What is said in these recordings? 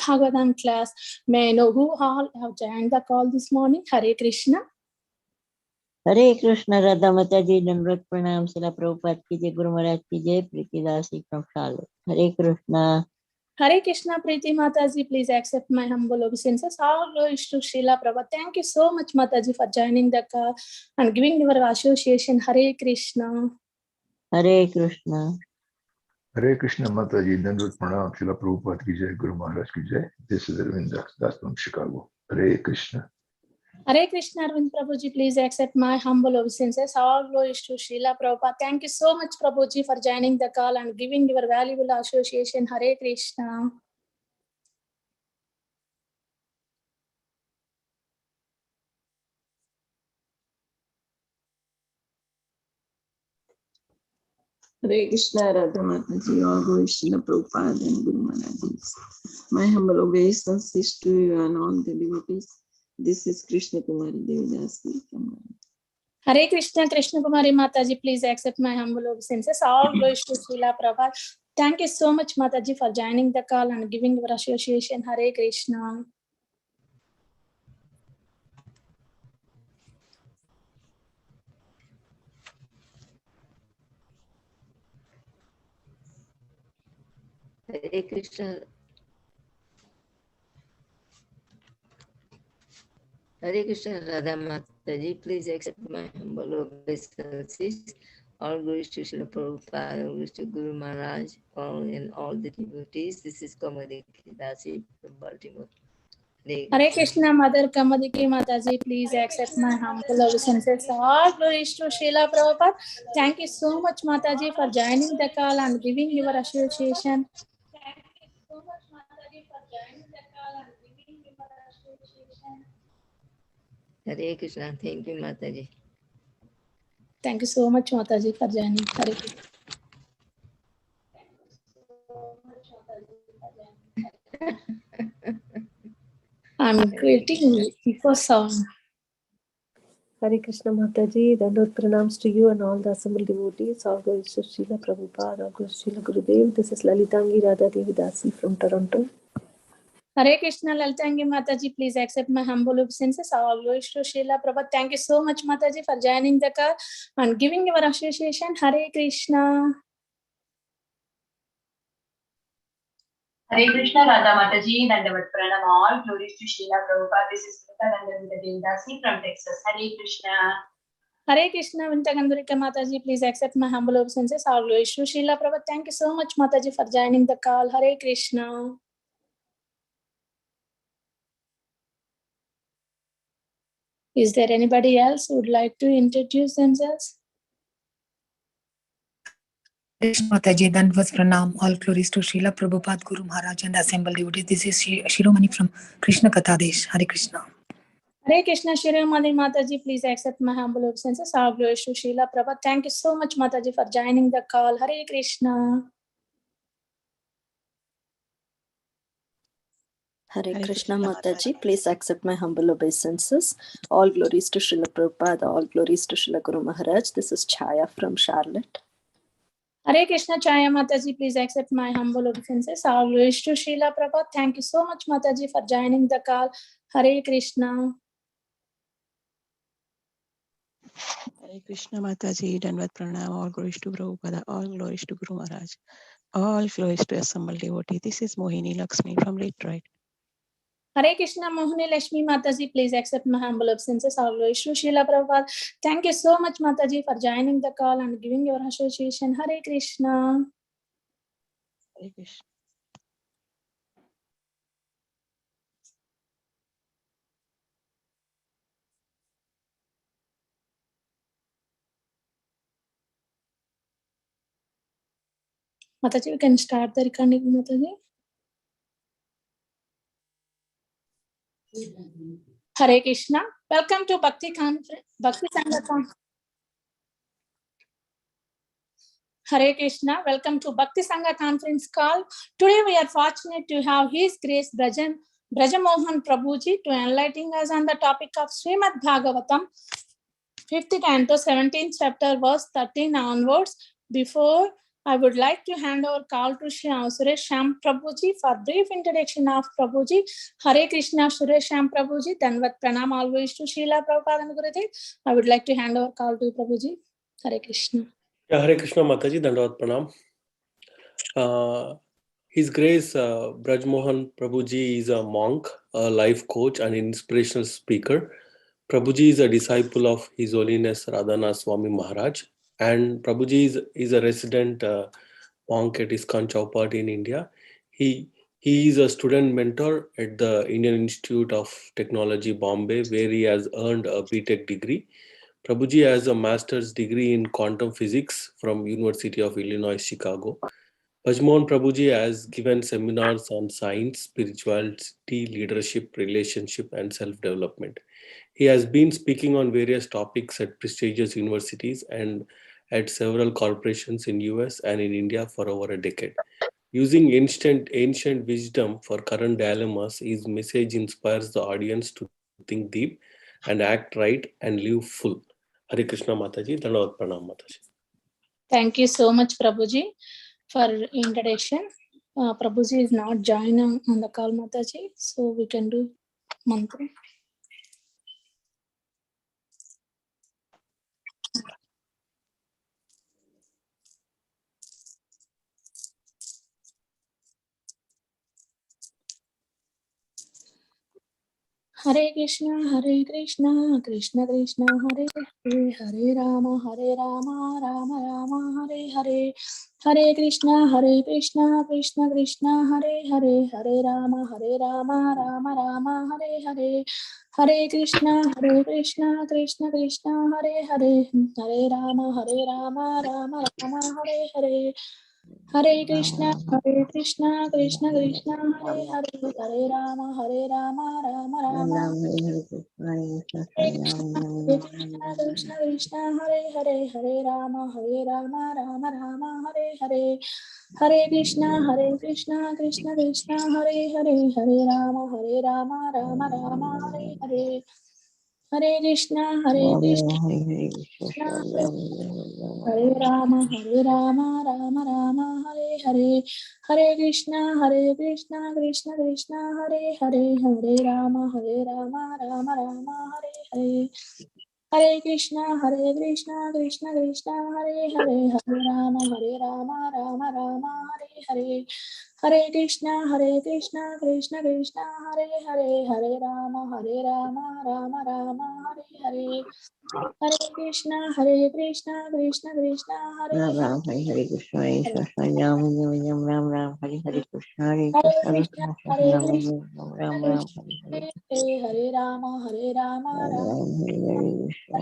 Bhagavatam class. May I know who all have joined the call this morning? Hare Krishna. Hare Krishna. Radha Mataji, Dandavat Pranam, Srila Prabhupada ki jai, Guru Maharaj ki jai, Preeti Dasi from Charlotte. Hare Krishna. Hare Krishna, Preeti Mataji, please accept my humble obeisances. All glories to Srila Prabhupada. Thank you so much, Mataji, for joining the call and giving your association. Hare Krishna. Hare Krishna. Hare Krishna Mataji, Dandavat Pranam, Srila Prabhupada ki jai, Guru Maharaj ki jai. This is Arvind Das from Chicago. Hare Krishna. Hare Krishna, Arvind Prabhuji, please accept my humble obeisances. All glories to Srila Prabhupada. Thank you so much, Prabhuji, for joining the call and giving your valuable association. Hare Krishna. Hare Krishna, Radha Mataji, all glories to Srila Prabhupada and Guru Maharaj. My humble obeisances to you and all the devotees. This is Krishna Kumari Devidasi from Hare Krishna, Krishna Kumari Mataji, please accept my humble obeisances. All glories to Srila Prabhupada. Thank you so much, Mataji, for joining the call and giving your association. Hare Krishna. Hare Krishna. Hare Krishna, Radha Mataji, please accept my humble obeisances. All glories to Srila Prabhupada, all glories to Guru Maharaj, all the devotees. This is Kamadi Dasi from Baltimore. Hare Krishna, Mother Kamadiki Mataji, please accept my humble obeisances. All glories to Srila Prabhupada. Thank you so much, Mataji, for joining the call and giving your association. Thank you so much, Mataji, for joining the call and giving your association. Hare Krishna, thank you, Mataji. Thank you so much, Mataji, for joining. Hare Krishna. I'm creating echo sound. Hare Krishna Mataji, Dandavat pranams to you and all the assembled devotees. All glories to Srila Prabhupada, all glories to Srila Gurudev. This is Lalitangi Radha Devi Dasi from Toronto. Hare Krishna, Lalitangi Mataji, please accept my humble obeisances. All glories to Srila Prabhupada. Thank you so much, Mataji, for joining the call and giving your association. Hare Krishna. Hare Krishna, Radha Mataji, Dandavat Pranam, all glories to Srila Prabhupada. This is Vinta Devdasi from Texas. Hare Krishna. Hare Krishna, Vinta Gandurika Mataji, please accept my humble obeisances. All glories to Srila Prabhupada. Thank you so much, Mataji, for joining the call. Hare Krishna. Is there anybody else who would like to introduce themselves? Mataji, Dandavat Pranam, all glories to Srila Prabhupada, Guru Maharaj and the assembled devotees. This is Shiromani from Krishna Kathadesh. Hare Krishna. Hare Krishna, Shiromani Mataji, please accept my humble obeisances. All glories to Srila Prabhupada. Thank you so much, Mataji, for joining the call. Hare Krishna. Hare Krishna Mataji, please accept my humble obeisances. All glories to Srila Prabhupada, all glories to Srila Guru Maharaj. This is Chaya from Charlotte. Hare Krishna, Chaya Mataji, please accept my humble obeisances. All glories to Srila Prabhupada. Thank you so much, Mataji, for joining the call. Hare Krishna. Hare Krishna Mataji, Dandavat Pranam, all glories to Prabhupada, all glories to Guru Maharaj, all glories to assembled devotee. This is Mohini Lakshmi from Detroit. Hare Krishna, Mohini Lakshmi Mataji, please accept my humble obeisances. All glories to Srila Prabhupada. Thank you so much, Mataji, for joining the call and giving your association. Hare Krishna. Hare Krishna. Mataji, we can start the recording, Mataji. Hare Krishna. Welcome to Bhakti Sangha Conference. Hare Krishna. Welcome to Bhakti Sangha Conference call. Today we are fortunate to have His Grace BrajaMohan Prabhuji to enlighten us on the topic of Srimad Bhagavatam 5th canto 17th chapter verse 13 onwards. Before I would like to hand over call to Suresh Sham Prabhuji for brief introduction of Prabhuji. Hare Krishna, Suresh Sham Prabhuji. Danvat Pranam always to Srila Prabhupada and Gurudev. I would like to hand over call to Prabhuji. Hare Krishna. Yeah, Hare Krishna Mataji, Dandavat Pranam. His Grace BrajaMohan Prabhuji is a monk, a life coach, and inspirational speaker. Prabhuji is a disciple of His Holiness Radhana Swami Maharaj, and Prabhuji is a resident monk at ISKCON Chowpatty in India. He is a student mentor at the Indian Institute of Technology, Bombay, where he has earned a BTech degree. Prabhuji has a master's degree in quantum physics from University of Illinois, Chicago. BrajaMohan Prabhuji has given seminars on science, spirituality, leadership, relationship, and self-development. He has been speaking on various topics at prestigious universities and at several corporations in US and in India for over a decade. Using ancient wisdom for current dilemmas, his message inspires the audience to think deep and act right and live full. Hare Krishna Mataji, Dandavat Pranam Mataji. Thank you so much, Prabhuji, for introduction. Prabhuji is not joining on the call, Mataji, so we can do mantra. Hare Krishna, Krishna Krishna, Hare Hare, Hare Rama, Rama Rama, Hare Hare. Hare Krishna, Krishna Krishna, Hare Hare, Hare Rama, Rama Rama, Hare Hare. Hare Krishna, Krishna Krishna, Hare Hare, Hare Rama, Rama Rama, Hare Hare. Hare Krishna, Krishna Krishna, Hare Hare, Hare Rama, Rama Rama. Hare Krishna, Krishna, Hare Hare, Hare Rama, Rama Rama, Hare Hare. Hare Krishna, Krishna Krishna, Hare Hare, Hare Rama, Rama Rama, Hare Hare. Hare Krishna, Krishna Hare Rama, Rama Rama, Hare Hare. Hare Krishna, Krishna Krishna, Hare Hare, Hare Rama, Rama Rama, Hare Hare. Hare Krishna, Krishna Krishna, Hare Hare, Hare Rama, Rama Rama, Hare Hare. Hare Krishna, Krishna Krishna, Hare Hare, Hare Rama, Rama Rama, Hare Hare. Hare Krishna, Krishna Krishna, Hare Ram Hare. Ram Hare Krishna Krishna Ram Ram Ram Hare Hare Krishna Hare Hare Krishna Krishna, Ram Krishna Ram Ram Hare Hare Hare Hare Rama, Rama Ram Hare Hare. Krishna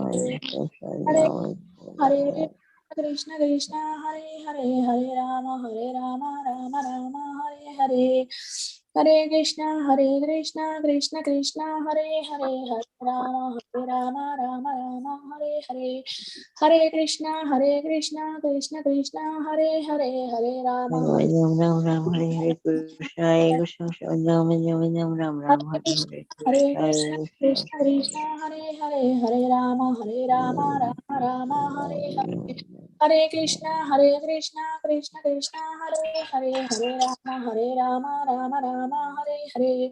Hare Ram Hare Krishna, Krishna Hare Hare, Hare Rama, Rama Rama, Hare Hare. Hare Krishna, Krishna Krishna, Hare Hare, Hare Rama, Rama Rama, Hare Hare. Hare Krishna, Krishna Krishna, Hare Hare, Hare Rama, Ram Ram Hare Hare Krishna Hare Krishna Ram Ram Hare Hare Hare Krishna Krishna, Krishna Krishna, Hare Hare, Hare Rama, Rama Rama, Hare Hare. Hare Krishna, Krishna Krishna, Hare Hare, Hare Rama, Rama Rama, Hare Hare.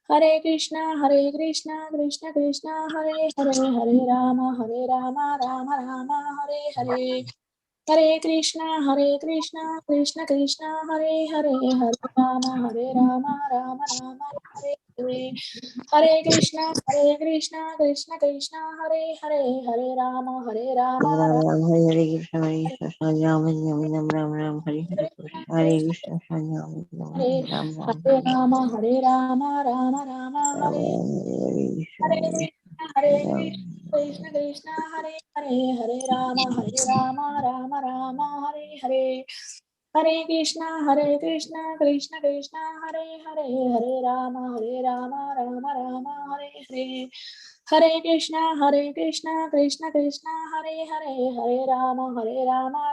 Hare Krishna, Krishna Krishna, Hare Hare, Hare Rama, Rama Rama, Hare Hare. Hare Krishna, Krishna Krishna, Hare Hare, Hare Rama, Rama Rama, Hare Hare. Hare Krishna, Krishna Krishna, Hare Hare, Hare Rama, Ram Rama Ram Hare Krishna Hare Krishna Ram Ram Hare Hare Krishna Hare Krishna Hare Ram Ram Hare Rama, Rama Rama, Hare Hare Krishna, Krishna Krishna, Hare Hare, Hare Rama, Rama Rama, Hare Hare. Hare Krishna, Krishna Krishna, Hare Hare, Hare Rama, Rama Rama, Hare Hare. Hare Krishna, Krishna Krishna, Hare Hare, Hare Rama, Rama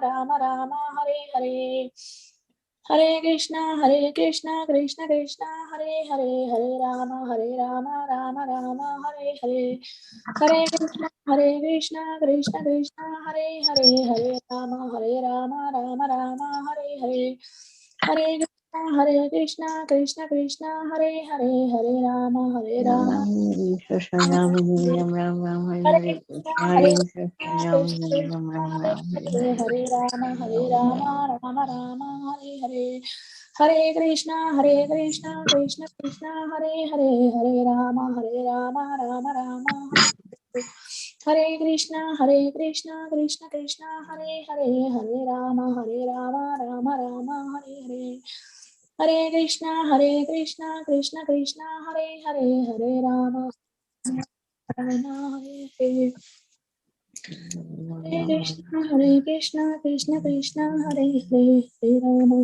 Rama, Hare Hare. Hare Krishna, Krishna Krishna, Hare Hare, Hare Rama, Rama Rama, Hare Hare. Hare Krishna, Krishna Krishna, Hare Hare, Hare Rama, Rama Rama, Hare Hare. Hare Krishna, Krishna Krishna, Hare Hare, Hare Rama, Rama. Ram Ram Hare Hare Krishna, Hare Krishna Ram Krishna, Ram Hare Ram Hare Hare, Hare Rama, Rama Rama, Hare Hare. Hare Krishna, Krishna Krishna, Hare Hare, Hare Rama, Rama Rama, Hare Hare. Hare Krishna, Krishna Krishna, Hare Hare, Hare Rama, Rama Rama, Hare Hare. Hare Krishna, Krishna Krishna, Hare Hare, Hare Rama, Rama, Hare Hare. Hare Krishna, Krishna Krishna, Hare Hare, Hare Rama,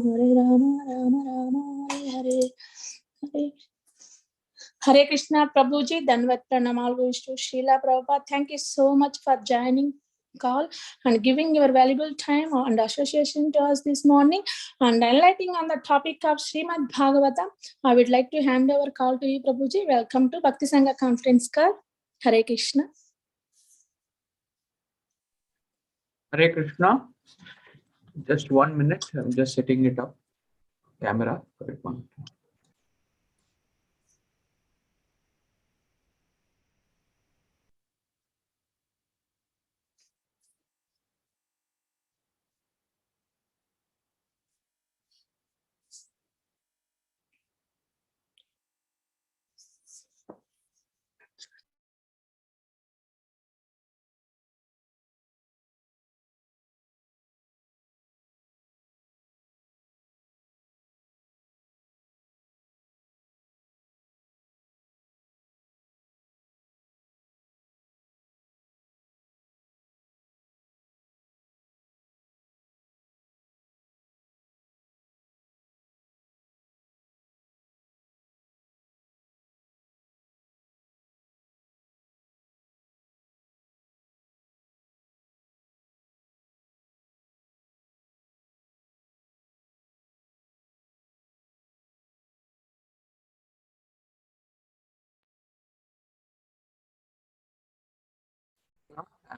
Rama Rama, Hare Hare. Hare Hare Krishna, Prabhuji, Danvat Pranamal goes to Srila Prabhupada. Thank you so much for joining call and giving your valuable time and association to us this morning and enlightening on the topic of Srimad Bhagavatam. I would like to hand over call to you, Prabhuji. Welcome to Bhakti Sangha Conference Call. Hare Krishna. Hare Krishna. Just 1 minute. I'm just setting it up. Camera. Correct one.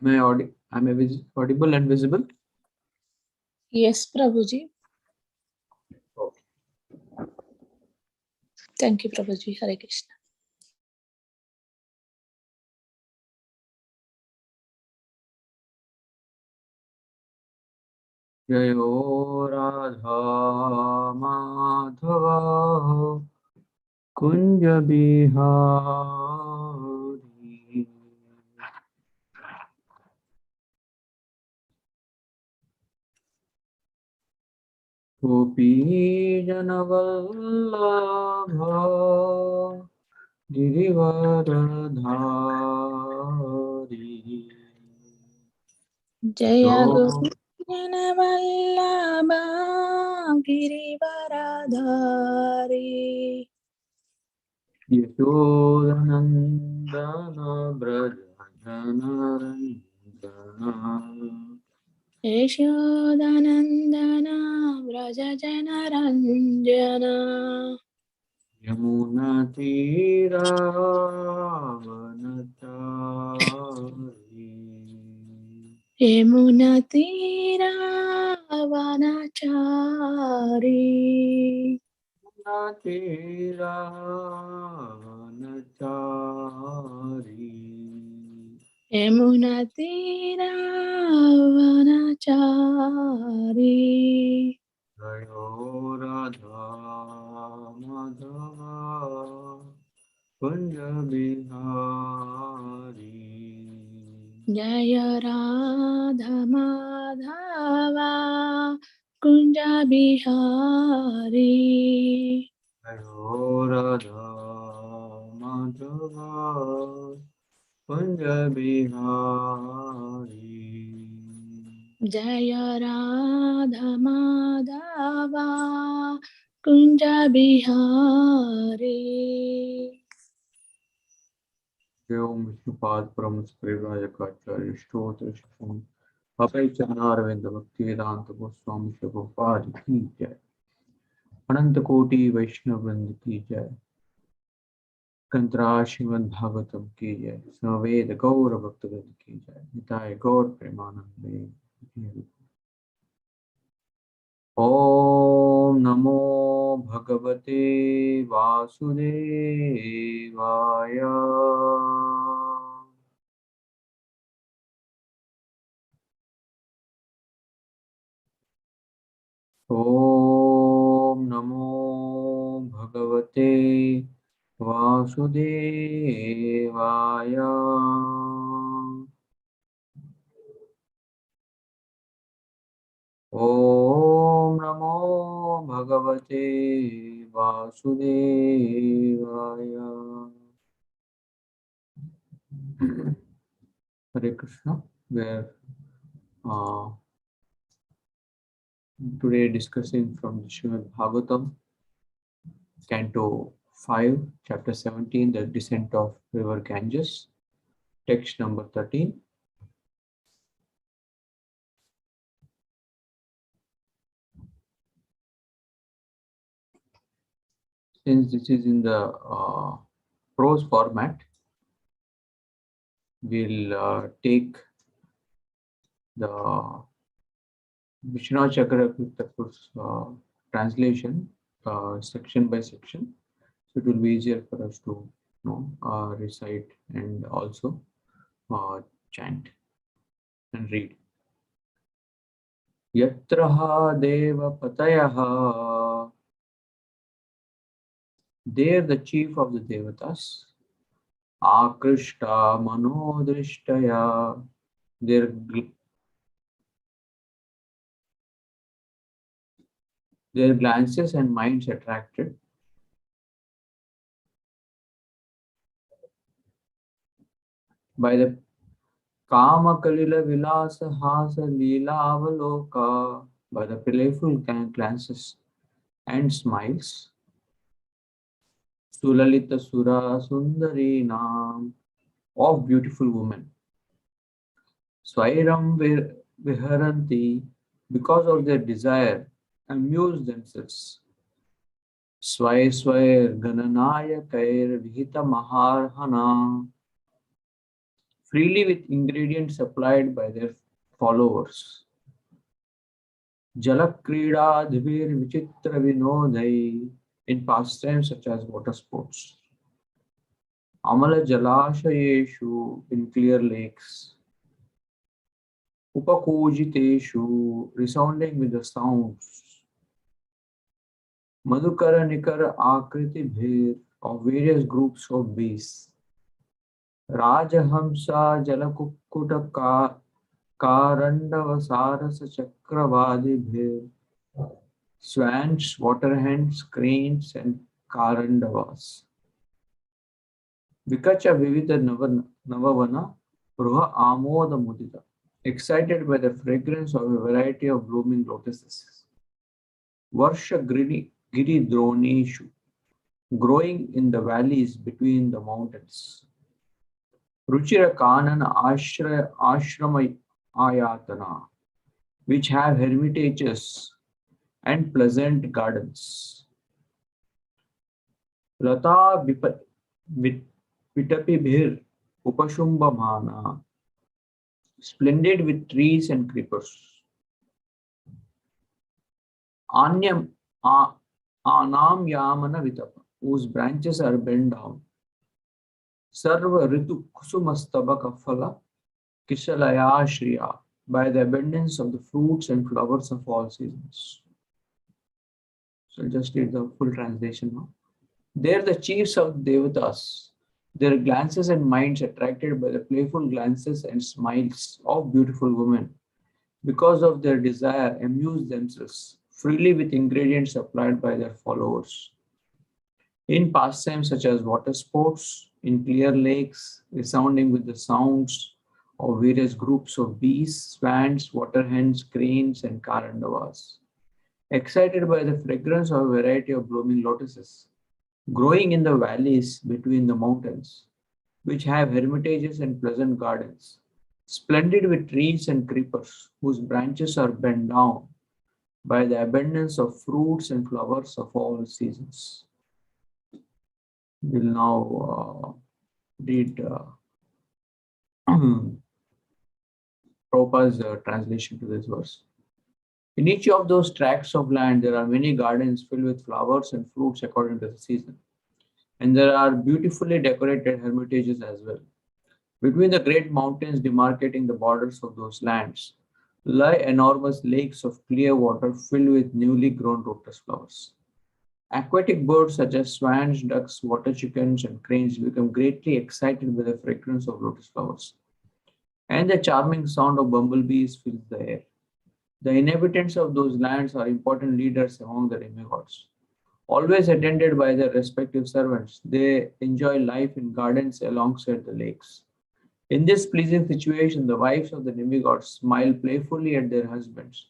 Am I audible and visible? Yes, Prabhuji. Okay. Thank you, Prabhuji. Hare Krishna. Jayo Radha Madhava Kunja Bihari Gopi Janavallabha Girivaradhari Jaya Gopi Janavallabha Girivaradhari Yashodanandana Brajajanarandana Yashodanandana Vrajajanaranjana Yamuna Tiravanachari Yamuna Tiravanachari Yamuna Tiravanachari Yamuna Tiravanachari Jayo Radha Madhava Kunja Bihari Jaya Radha Madhava Kunja Bihari Jayo Radha Madhava Kunja Bihari Jaya Radha Madhava Kunja Bihari Om Vishnupada Paramasparivaya Kacharya Shtotra Shisham Abhay Chanarvinda Bhakti Vedanta Goswami Prabhupada Ki Jai. अनंत कोटि वैष्णव वृंद की जय। ग्रंथराज श्रीमद् भागवतम की जय। समवेद गौर भक्तवृंद की जय। निताय गौर प्रेमानंदे। ओम नमो भगवते वासुदेवाय। ओम नमो भगवते वासुदेवाय। ओम नमो भगवते वासुदेवाय। Hare Krishna. Where today discussing from the Srimad Bhagavatam, Canto 5, Chapter 17, the descent of River Ganges, text number 13. Since this is in the prose format, we'll take the Vishnu Chakravarti's translation section by section. So it will be easier for us to recite and also chant and read. Yatraha deva patayaha. There the chief of the devatas, akrishta manodrishtaya, their glances and minds attracted by the Kama Kalila Vilasa Hasa Leela Avaloka, by the playful glances and smiles. Sulalita Sura Sundari Nam, of beautiful women. Swairam Viharanti, because of their desire, amuse themselves. Swai Swair Gananaya Kair Vihita Maharhana, freely with ingredients supplied by their followers. Jalakrida Dhvir Vichitra Vinodai, in pastimes such as water sports. Amala Jalashayeshu, in clear lakes. Upakujiteshu, resounding with the sounds. Madhukara Nikara Akriti Bhir, of various groups of bees. Rajahamsa Jalakukkuta Karandava Sarasa Chakravadi Bhir, swans, water hens, cranes, and karandavas. Vikacha Vivida Navavana Ruha Amoda Mudita, excited by the fragrance of a variety of blooming lotuses. Varsha Giri Dronishu, growing in the valleys between the mountains. Ruchira Kanana Ashrama Ayatana, which have hermitages and pleasant gardens. Lata Vitapi Bhir Upashumbhamana, splendid with trees and creepers. Anam Yamana Vitapa, whose branches are bent down. Sarva Ritu Kusumastabaka Phala Kishalaya Shriya, by the abundance of the fruits and flowers of all seasons. So I'll just read the full translation now. There the chiefs of devatas, their glances and minds attracted by the playful glances and smiles of beautiful women, because of their desire, amuse themselves freely with ingredients supplied by their followers. In pastimes such as water sports, in clear lakes, resounding with the sounds of various groups of bees, swans, water hens, cranes, and karandavas. Excited by the fragrance of a variety of blooming lotuses, growing in the valleys between the mountains, which have hermitages and pleasant gardens, splendid with trees and creepers, whose branches are bent down. by the abundance of fruits and flowers of all seasons. We'll now read Prabhupada's translation to this verse. In each of those tracts of land, there are many gardens filled with flowers and fruits according to the season. And there are beautifully decorated hermitages as well. Between the great mountains demarcating the borders of those lands lie enormous lakes of clear water filled with newly grown lotus flowers. Aquatic birds such as swans, ducks, water chickens, and cranes become greatly excited by the fragrance of lotus flowers. And the charming sound of bumblebees fills the air. The inhabitants of those lands are important leaders among the demigods. Always attended by their respective servants, they enjoy life in gardens alongside the lakes. In this pleasing situation, the wives of the demigods smile playfully at their husbands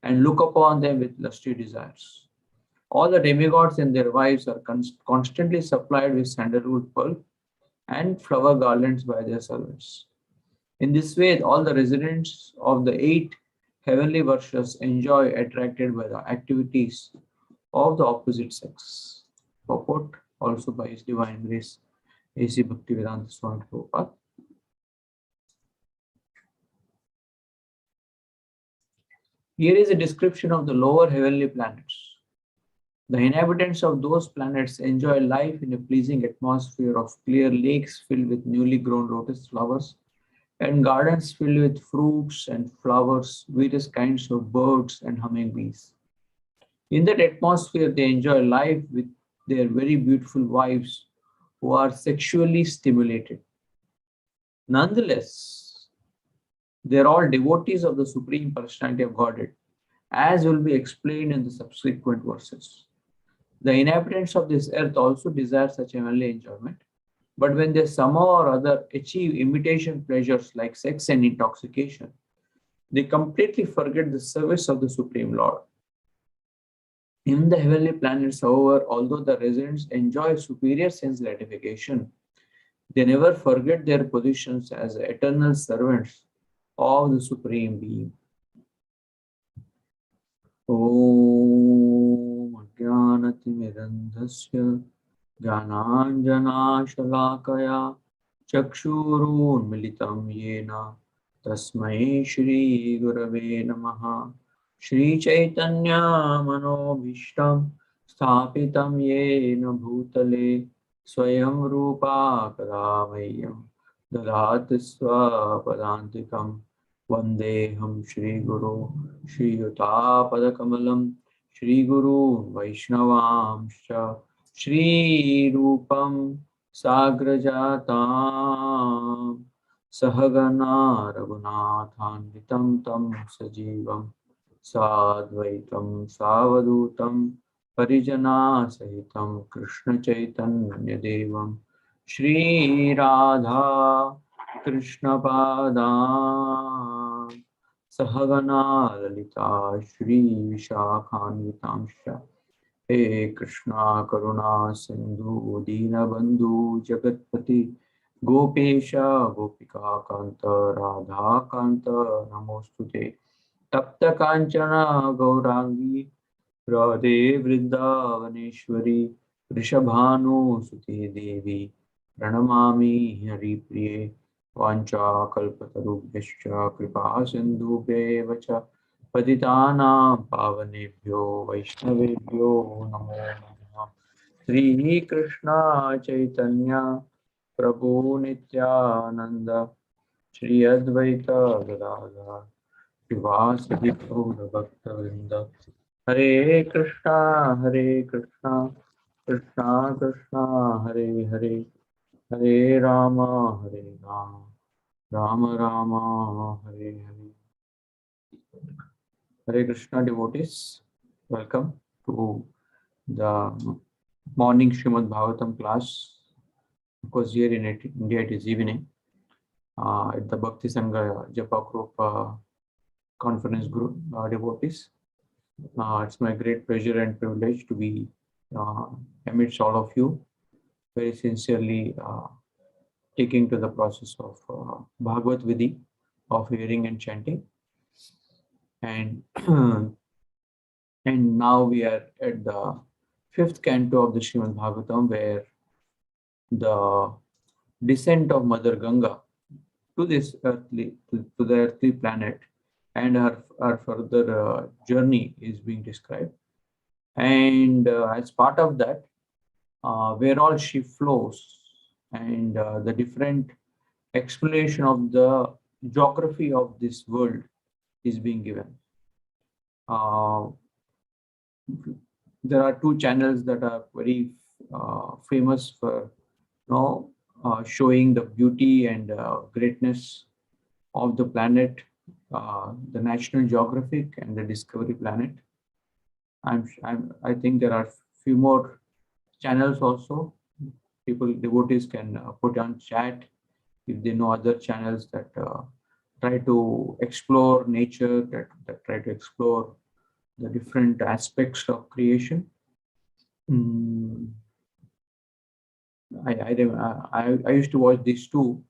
and look upon them with lusty desires. All the demigods and their wives are constantly supplied with sandalwood pulp and flower garlands by their servants. In this way, all the residents of the 8 heavenly Varshas enjoy attracted by the activities of the opposite sex. Purport also by His Divine Grace, A.C. Bhaktivedanta Swami Prabhupada. Here is a description of the lower heavenly planets. The inhabitants of those planets enjoy life in a pleasing atmosphere of clear lakes filled with newly grown lotus flowers and gardens filled with fruits and flowers, various kinds of birds and hummingbees. In that atmosphere, they enjoy life with their very beautiful wives who are sexually stimulated. Nonetheless, they are all devotees of the Supreme Personality of Godhead, as will be explained in the subsequent verses. The inhabitants of this earth also desire such heavenly enjoyment, but when they somehow or other achieve imitation pleasures like sex and intoxication, they completely forget the service of the Supreme Lord. In the heavenly planets, however, although the residents enjoy superior sense gratification, they never forget their positions as eternal servants of the Supreme Being. Om Jnanatimirandhasya Jnananjanashalakaya Chakshurunmilitam Yena Tasmai Shri Gurave Namaha Shri Chaitanya Manobhishtam Sthapitam Yena Bhutale Swayam Rupa Kadamayyam Dadati Swapadantikam Vandeham Shri Guru Shri Yuta Padakamalam Shri Guru Vaishnavamscha Shri Rupam Sagrajatam Sahagana Raghunathanvitam Tam Sajivam Sadvaitam Savadutam Parijana Sahitam Krishna Chaitanya Devam Shri Radha Krishna Padam Sahagana Lalita Shri Vishakhanvitamsha He Krishna Karuna Sindhu Dina Bandhu Jagatpati Gopesha Gopika Kanta Radha Kanta Namostute Tapta Kanchana Gaurangi Radhe Vrindavaneshwari Rishabhanu Suti Devi Pranamami Haripriye Vancha Kalpatarubhyascha Kripa Sindhubhya Vacha Patitanam Pavanebhyo Vaishnavebhyo Namo Namaha Sri Krishna Chaitanya Prabhu Nityananda Shri Advaita Gadadhar Shivasadi Gaura Bhakta Hare Krishna, Krishna Krishna, Hare Hare, Hare Rama, Rama Rama, Hare Hare. Hare Krishna devotees, welcome to the morning Srimad Bhagavatam class. Of course, here in India it is evening at the Bhakti Sangha Japa Group conference group devotees. It's my great pleasure and privilege to be amidst all of you, very sincerely taking to the process of Bhagavad Vidhi, of hearing and chanting. And And now we are at the 5th canto of the Srimad Bhagavatam, where the descent of Mother Ganga to this to the earthly planet and her further journey is being described. And as part of that, where all she flows and the different explanation of the geography of this world is being given. There are two channels that are very famous for showing the beauty and greatness of the planet, the National Geographic and the Discovery Planet. I think there are few more channels also. People, devotees can put on chat if they know other channels that try to explore nature, that try to explore the different aspects of creation. I used to watch these two,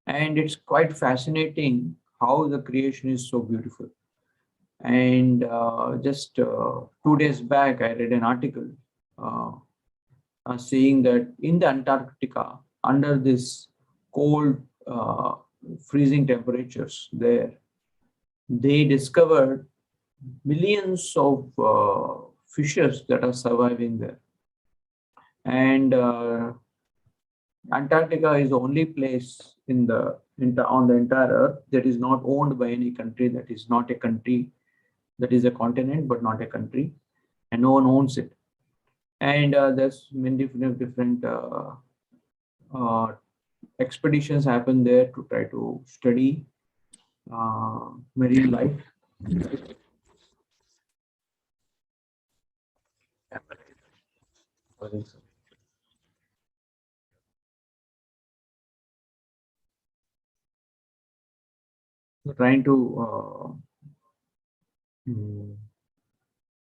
and it's quite fascinating how the creation is so beautiful. And just 2 days back, I read an article saying that in the Antarctica, under this cold, freezing temperatures there, they discovered millions of fishes that are surviving there. And Antarctica is the only place on the entire Earth that is not owned by any country, that is not a country, that is a continent but not a country, and no one owns it. And there's many different expeditions happen there to try to study marine life. Trying to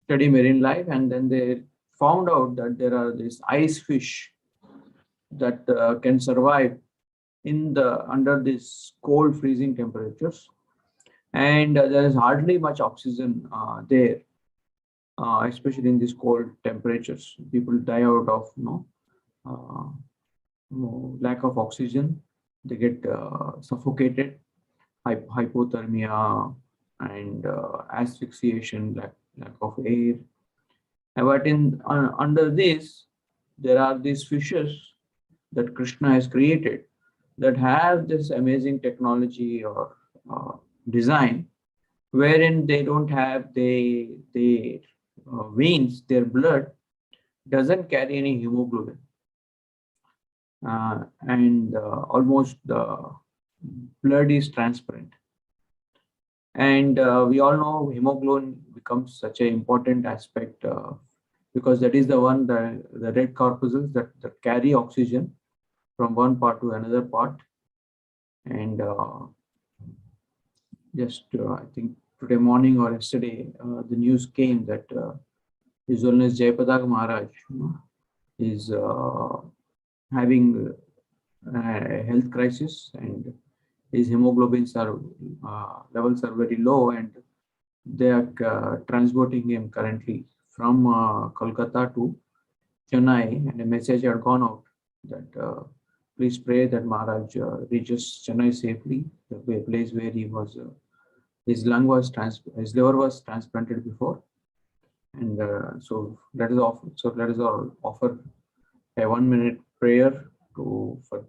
study marine life, and then they found out that there are these ice fish that can survive under these cold freezing temperatures, and there is hardly much oxygen there, especially in these cold temperatures. People die out of lack of oxygen. They get suffocated, hypothermia, and asphyxiation, lack of air. But under this, there are these fishes that Krishna has created that have this amazing technology or design, wherein they don't have their veins, their blood doesn't carry any hemoglobin, and almost the blood is transparent. And we all know hemoglobin becomes such an important aspect because that is the one, the red corpuscles that carry oxygen from one part to another part. And I think today morning or yesterday, the news came that His Holiness Jayapatak Maharaj is having a health crisis, and his hemoglobins levels are very low, and they are transporting him currently from Kolkata to Chennai, and a message had gone out that please pray that Maharaj reaches Chennai safely, the place where he was, his liver was transplanted before. And so let us all offer a 1-minute prayer for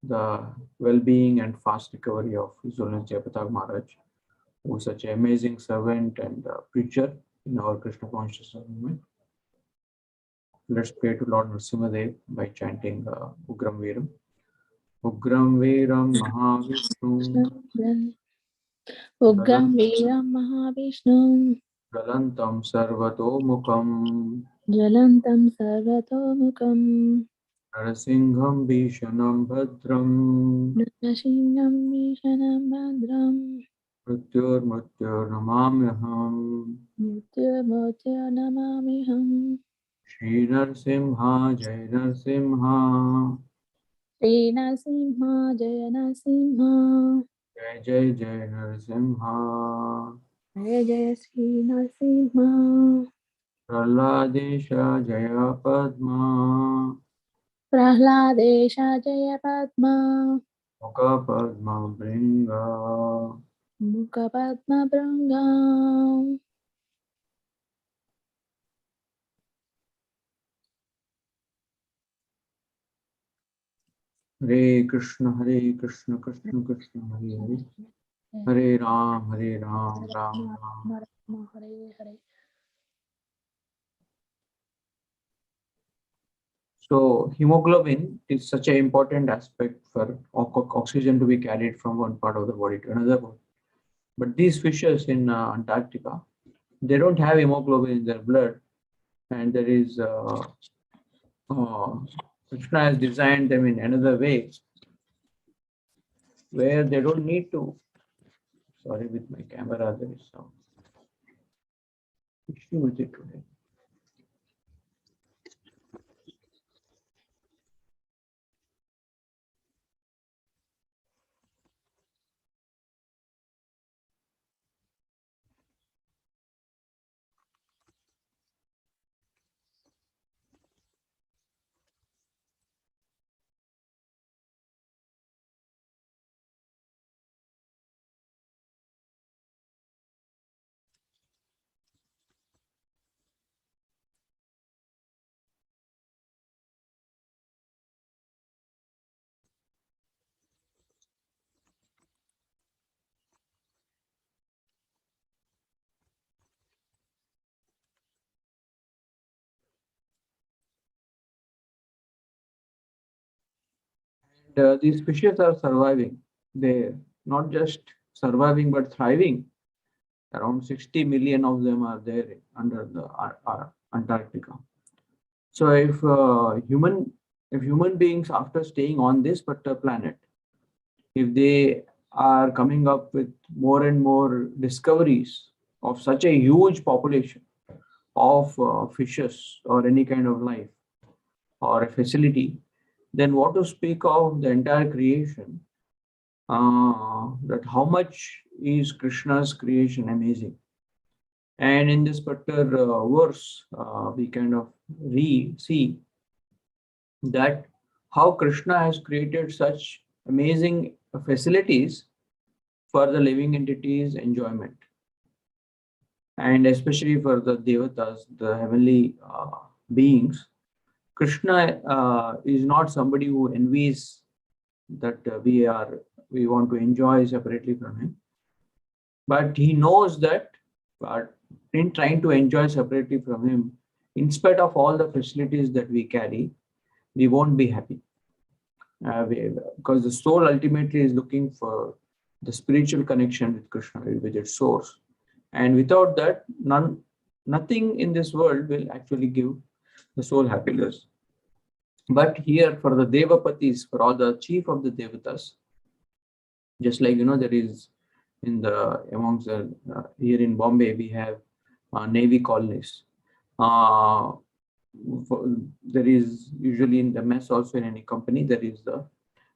the well-being and fast recovery of His Holiness Jayapatak Maharaj, who is such an amazing servant and preacher in our Krishna consciousness movement. Let's pray to Lord Nrsimhadev by chanting Ugram Veeram. Ugram Veeram Mahavishnu Ugram Veeram Mahavishnu Galantam Sarvatomukam Jalantam Sarvatomukam Narasingham Bhishanam Bhadram Narasimham Vishanam Bhadram Mrityur Namamyaham Mrityu Namamiham Shri Narsimha Jai Narsimha Shri Narasimha Jaya Narasimha Jai Jai Jai Narsimha Jaya Jaya Shri Narasimha. Prahladesha Jaya Padma, Prahladesha Jaya Padma, Mukha Padma Bringa. Mukha Padma Brangam. Hare Krishna, Krishna Krishna, Hare Hare. Hare Ram, Ram Ram. Hare Hare. So hemoglobin is such an important aspect for oxygen to be carried from one part of the body to another body. But these fishes in Antarctica, they don't have hemoglobin in their blood, and there is Krishna has designed them in another way where they don't need to. Sorry, with my camera there is some issue with it today. And these fishes are surviving. They're not just surviving but thriving. Around 60 million of them are there under the Antarctica. So if human beings, after staying on this particular planet, if they are coming up with more and more discoveries of such a huge population of fishes or any kind of life or a facility, then what to speak of the entire creation? That how much is Krishna's creation amazing. And in this particular verse, we kind of see that how Krishna has created such amazing facilities for the living entities' enjoyment. And especially for the devatas, the heavenly beings, Krishna is not somebody who envies that we want to enjoy separately from him. But he knows that in trying to enjoy separately from him, in spite of all the facilities that we carry, we won't be happy. Because the soul ultimately is looking for the spiritual connection with Krishna, with its source. And without that, nothing in this world will actually give the soul happiness. But here, for the Devapatis, for all the chief of the Devatas, just like there is amongst here in Bombay, we have Navy colonies. There is usually in the mess also in any company, there is a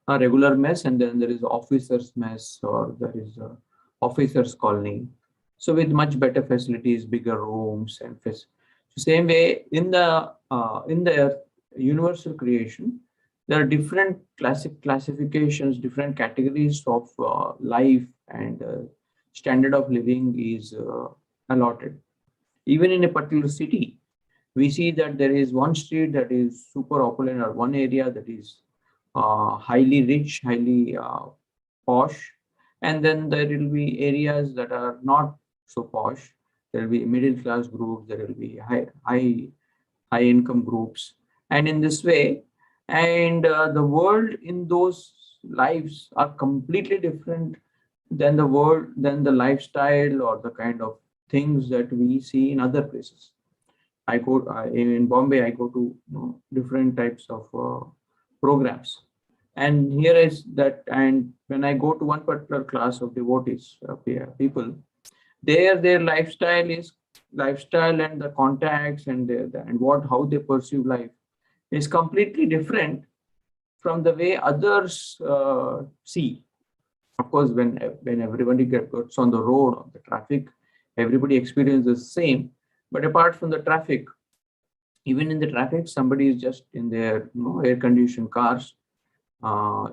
regular mess, and then there is officers mess, or there is a officers colony. So with much better facilities, bigger rooms, and same way in the universal creation, there are different classifications, different categories of life, and standard of living is allotted. Even in a particular city, we see that there is one street that is super opulent, or one area that is highly rich, highly posh, and then there will be areas that are not so posh. There will be middle class groups, there will be high income groups, and in this way, and the world in those lives are completely different than the lifestyle or the kind of things that we see in other places. In Bombay, I go to different types of programs, and here is that. And when I go to one particular class of devotees, people, their lifestyle and the contacts and how they perceive life is completely different from the way others see. Of course, when everybody gets on the road, on the traffic, everybody experiences the same. But apart from the traffic, even in the traffic, somebody is just in their air-conditioned cars,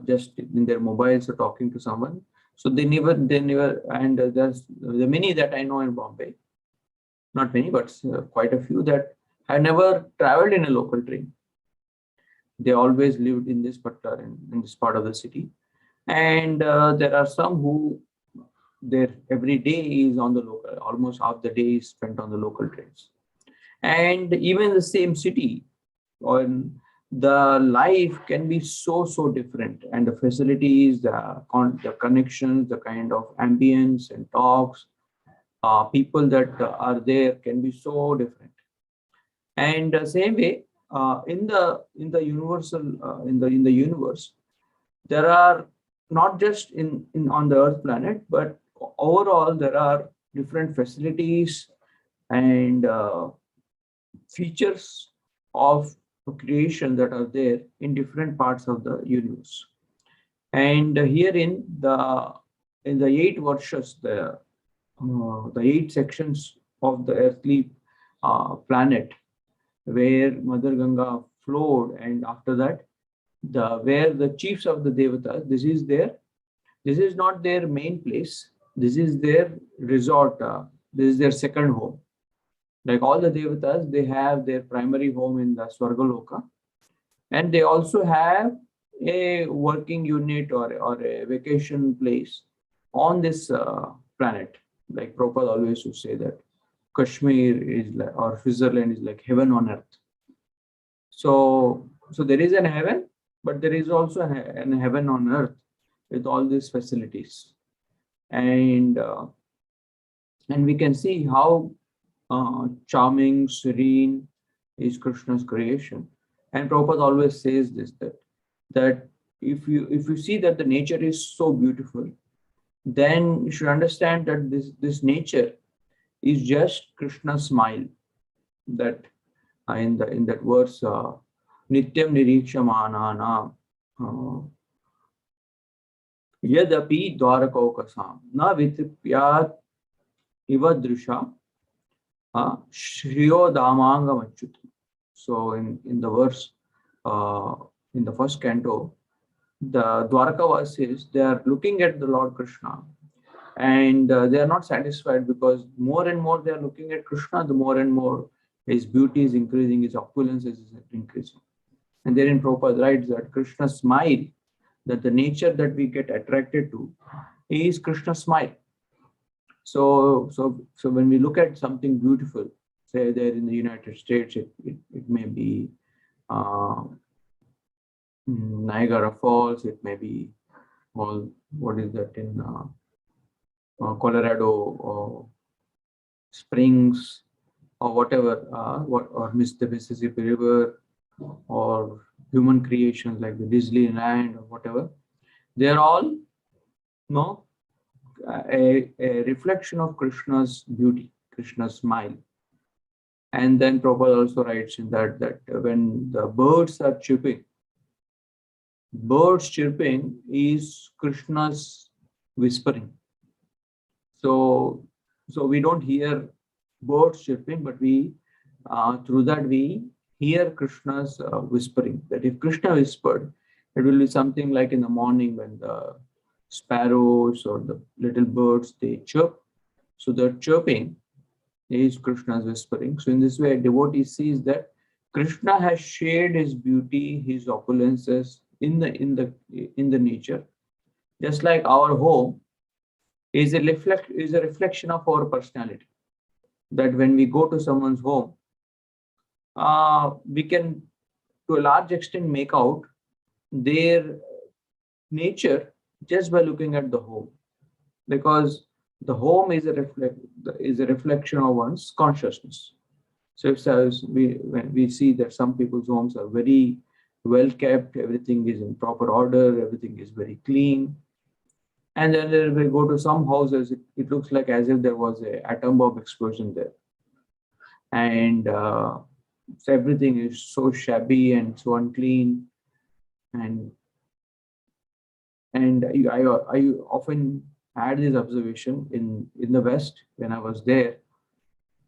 just in their mobiles or talking to someone. So they never, and there's the many that I know in Bombay, not many, but quite a few that have never traveled in a local train. They always lived in this particular, in this part of the city. And there are some who their every day is on the local, almost half the day is spent on the local trains. And even the same city, on the life can be so different, and the facilities, the connections, the kind of ambience and talks, people that are there can be so different. And same way, in the universal, in the universe, there are not just in on the Earth planet, but overall there are different facilities and features of creation that are there in different parts of the universe. And here in the 8 varshas, the 8 sections of the earthly planet, where Mother Ganga flowed, and after that, where the chiefs of the devatas, this is not their main place. This is their resort. This is their second home. Like all the devatas, they have their primary home in the Swargaloka, and they also have a working unit or a vacation place on this planet. Like Prabhupada always would say that Kashmir is like, or Switzerland is like heaven on earth. So there is an heaven, but there is also an heaven on earth with all these facilities, and we can see how charming, serene is Krishna's creation. And Prabhupada always says this, that if you see that the nature is so beautiful, then you should understand that this nature is just Krishna's smile. That in that verse, Nityam Nirikshamanana Yadapi Dwarakaukasam Na Vitipyat Iva Drusha Shriyo Damanga Machyutam. So in the verse, in the first canto, the Dwarkavasis, they are looking at the Lord Krishna, and they are not satisfied, because more and more they are looking at Krishna, the more and more his beauty is increasing, his opulence is increasing. And therein Prabhupada writes that Krishna's smile, that the nature that we get attracted to is Krishna's smile. So when we look at something beautiful, say there in the United States, it may be Niagara Falls, it may be what is that in Colorado or Springs or whatever, or the Mississippi River, or human creations like the Disneyland or whatever. They are all a reflection of Krishna's beauty, Krishna's smile. And then Prabhupada also writes in that when the birds are chirping is Krishna's whispering. So we don't hear birds chirping, but we through that we hear Krishna's whispering. That if Krishna whispered, it will be something like in the morning when the sparrows or the little birds, they chirp. So the chirping is Krishna's whispering. So in this way, a devotee sees that Krishna has shared his beauty, his opulences in the nature. Just like our home is a reflection of our personality. That when we go to someone's home, we can, to a large extent, make out their nature just by looking at the home, because the home is a reflection of one's consciousness. So when we see that some people's homes are very well kept, everything is in proper order, everything is very clean, and then we go to some houses, it looks like as if there was an atom bomb explosion there, and so everything is so shabby and so unclean. And I often had this observation in the West when I was there,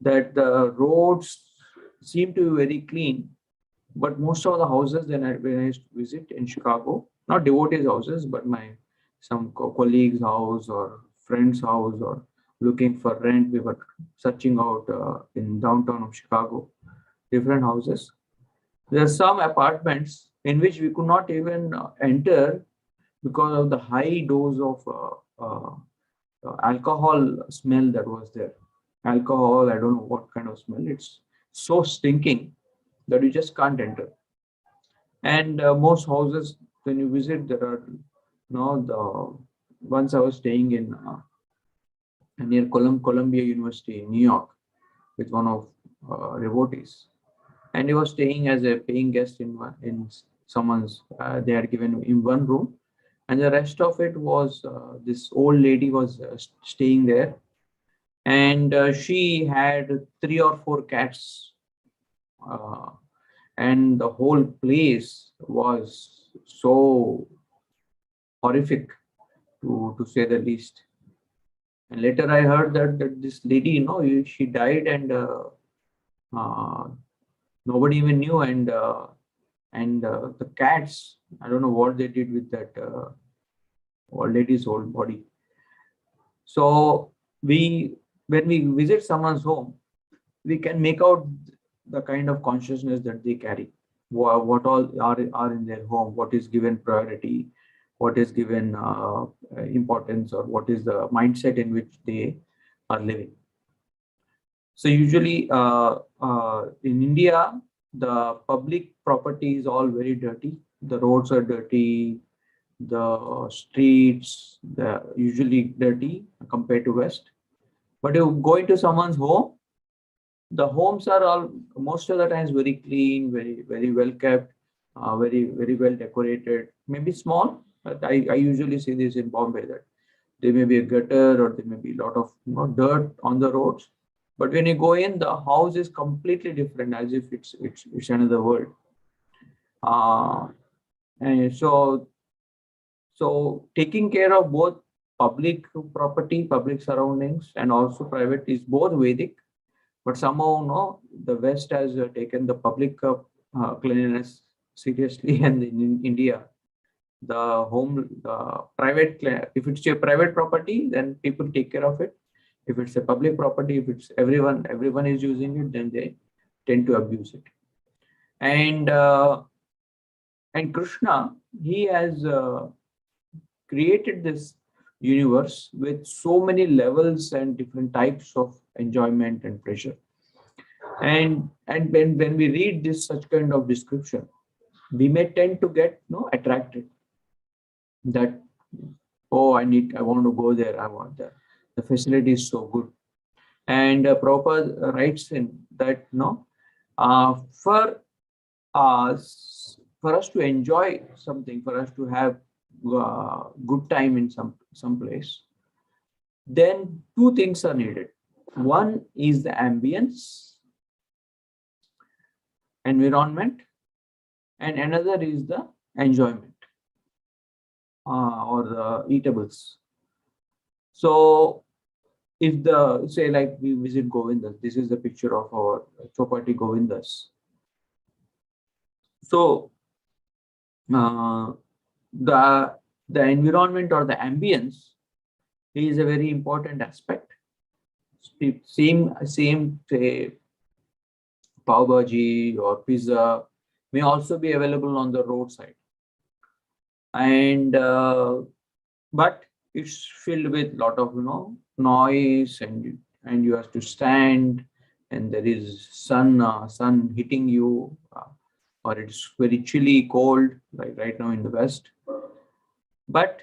that the roads seem to be very clean, but most of the houses when I used to visit in Chicago, not devotees' houses, but my some colleagues' house or friends' house or looking for rent, we were searching out in downtown of Chicago, different houses. There are some apartments in which we could not even enter because of the high dose of alcohol smell that was there. Alcohol, I don't know what kind of smell. It's so stinking that you just can't enter. And most houses, when you visit, there are, the once I was staying in near Columbia University in New York with one of devotees, and he was staying as a paying guest in someone's. They had given him one room, and the rest of it was this old lady was staying there, and she had 3 or 4 cats, uh, and the whole place was so horrific, to say the least. And later I heard that this lady, she died, and uh, nobody even knew, and the cats, I don't know what they did with that old lady's whole body. So when we visit someone's home, we can make out the kind of consciousness that they carry, what all are in their home, what is given priority, what is given importance, or what is the mindset in which they are living. So usually in India, the public property is all very dirty. The roads are dirty, the streets, they're usually dirty compared to West. But you go into someone's home, the homes are all most of the times very clean, very well kept, very well decorated. Maybe small, but I usually see this in Bombay, that there may be a gutter or there may be a lot of dirt on the roads. But when you go in, the house is completely different, as if it's another world. And so taking care of both public property, public surroundings, and also private is both Vedic. But somehow, no, the West has taken the public cleanliness seriously, and in India, the private, if it's a private property, then people take care of it. If it's a public property, if it's everyone is using it, then they tend to abuse it. And Krishna, he has created this universe with so many levels and different types of enjoyment and pleasure. And when we read this such kind of description, we may tend to get attracted, that, oh, I want to go there, I want that, the facility is so good. And Prabhupada writes in that for us to enjoy something, for us to have good time in some place, then 2 things are needed. One is the ambience, environment, and another is the enjoyment or the eatables. So if say like we visit Govindas, this is the picture of our Chopati Govindas. So the environment or the ambience is a very important aspect. Same say pav bhaji or pizza may also be available on the roadside, and but it's filled with lot of noise, and you have to stand, and there is sun hitting you, or it's very chilly, cold, like right now in the West. But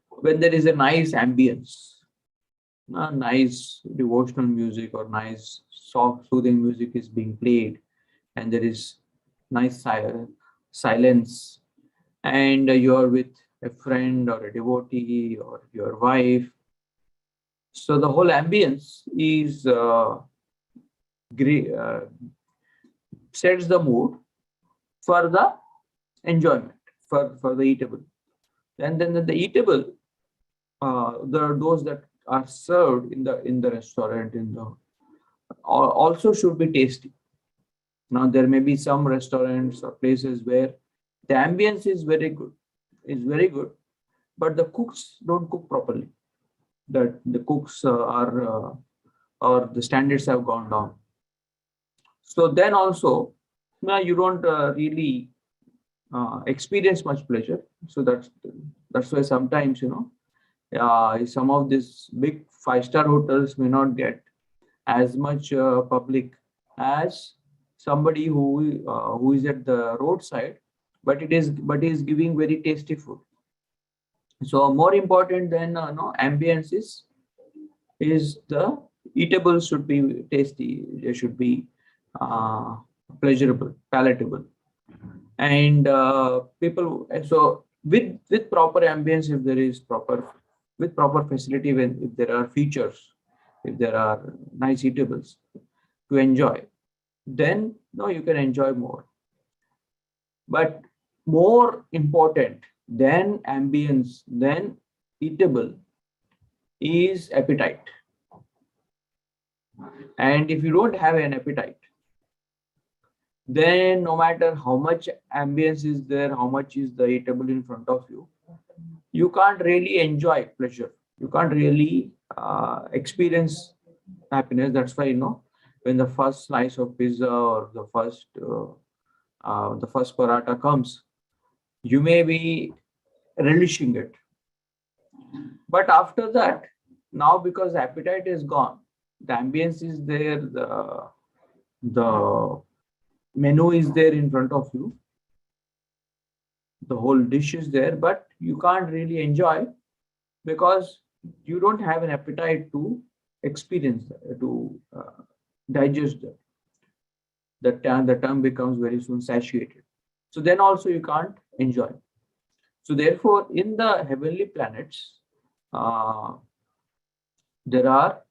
when there is a nice ambience, nice devotional music or nice soft soothing music is being played, and there is nice silence, and you are with a friend or a devotee or your wife, so the whole ambience is sets the mood for the enjoyment, for the eatable. And then the eatable, there are those that are served in the restaurant, in the also should be tasty. Now there may be some restaurants or places where the ambience is very good, but the cooks don't cook properly. That the cooks are or the standards have gone down. So then also, you don't really experience much pleasure. So that's why sometimes some of these big 5-star hotels may not get as much public as somebody who is at the roadside, but is giving very tasty food. So more important than ambience is the eatables should be tasty. They should be pleasurable, palatable, and people. So with proper ambience, if there is with proper facility, if there are features, if there are nice eatables to enjoy, then you can enjoy more. But more important than ambience, than eatable, is appetite. And if you don't have an appetite, then no matter how much ambience is there, how much is the eatable in front of you, you can't really enjoy pleasure. You can't really experience happiness. That's why when the first slice of pizza or the first paratha comes, you may be relishing it, but after that, now because appetite is gone, the ambience is there, the menu is there in front of you, the whole dish is there, but you can't really enjoy because you don't have an appetite to experience to digest that. The tongue becomes very soon satiated. So then also you can't enjoy. So therefore, in the heavenly planets, there are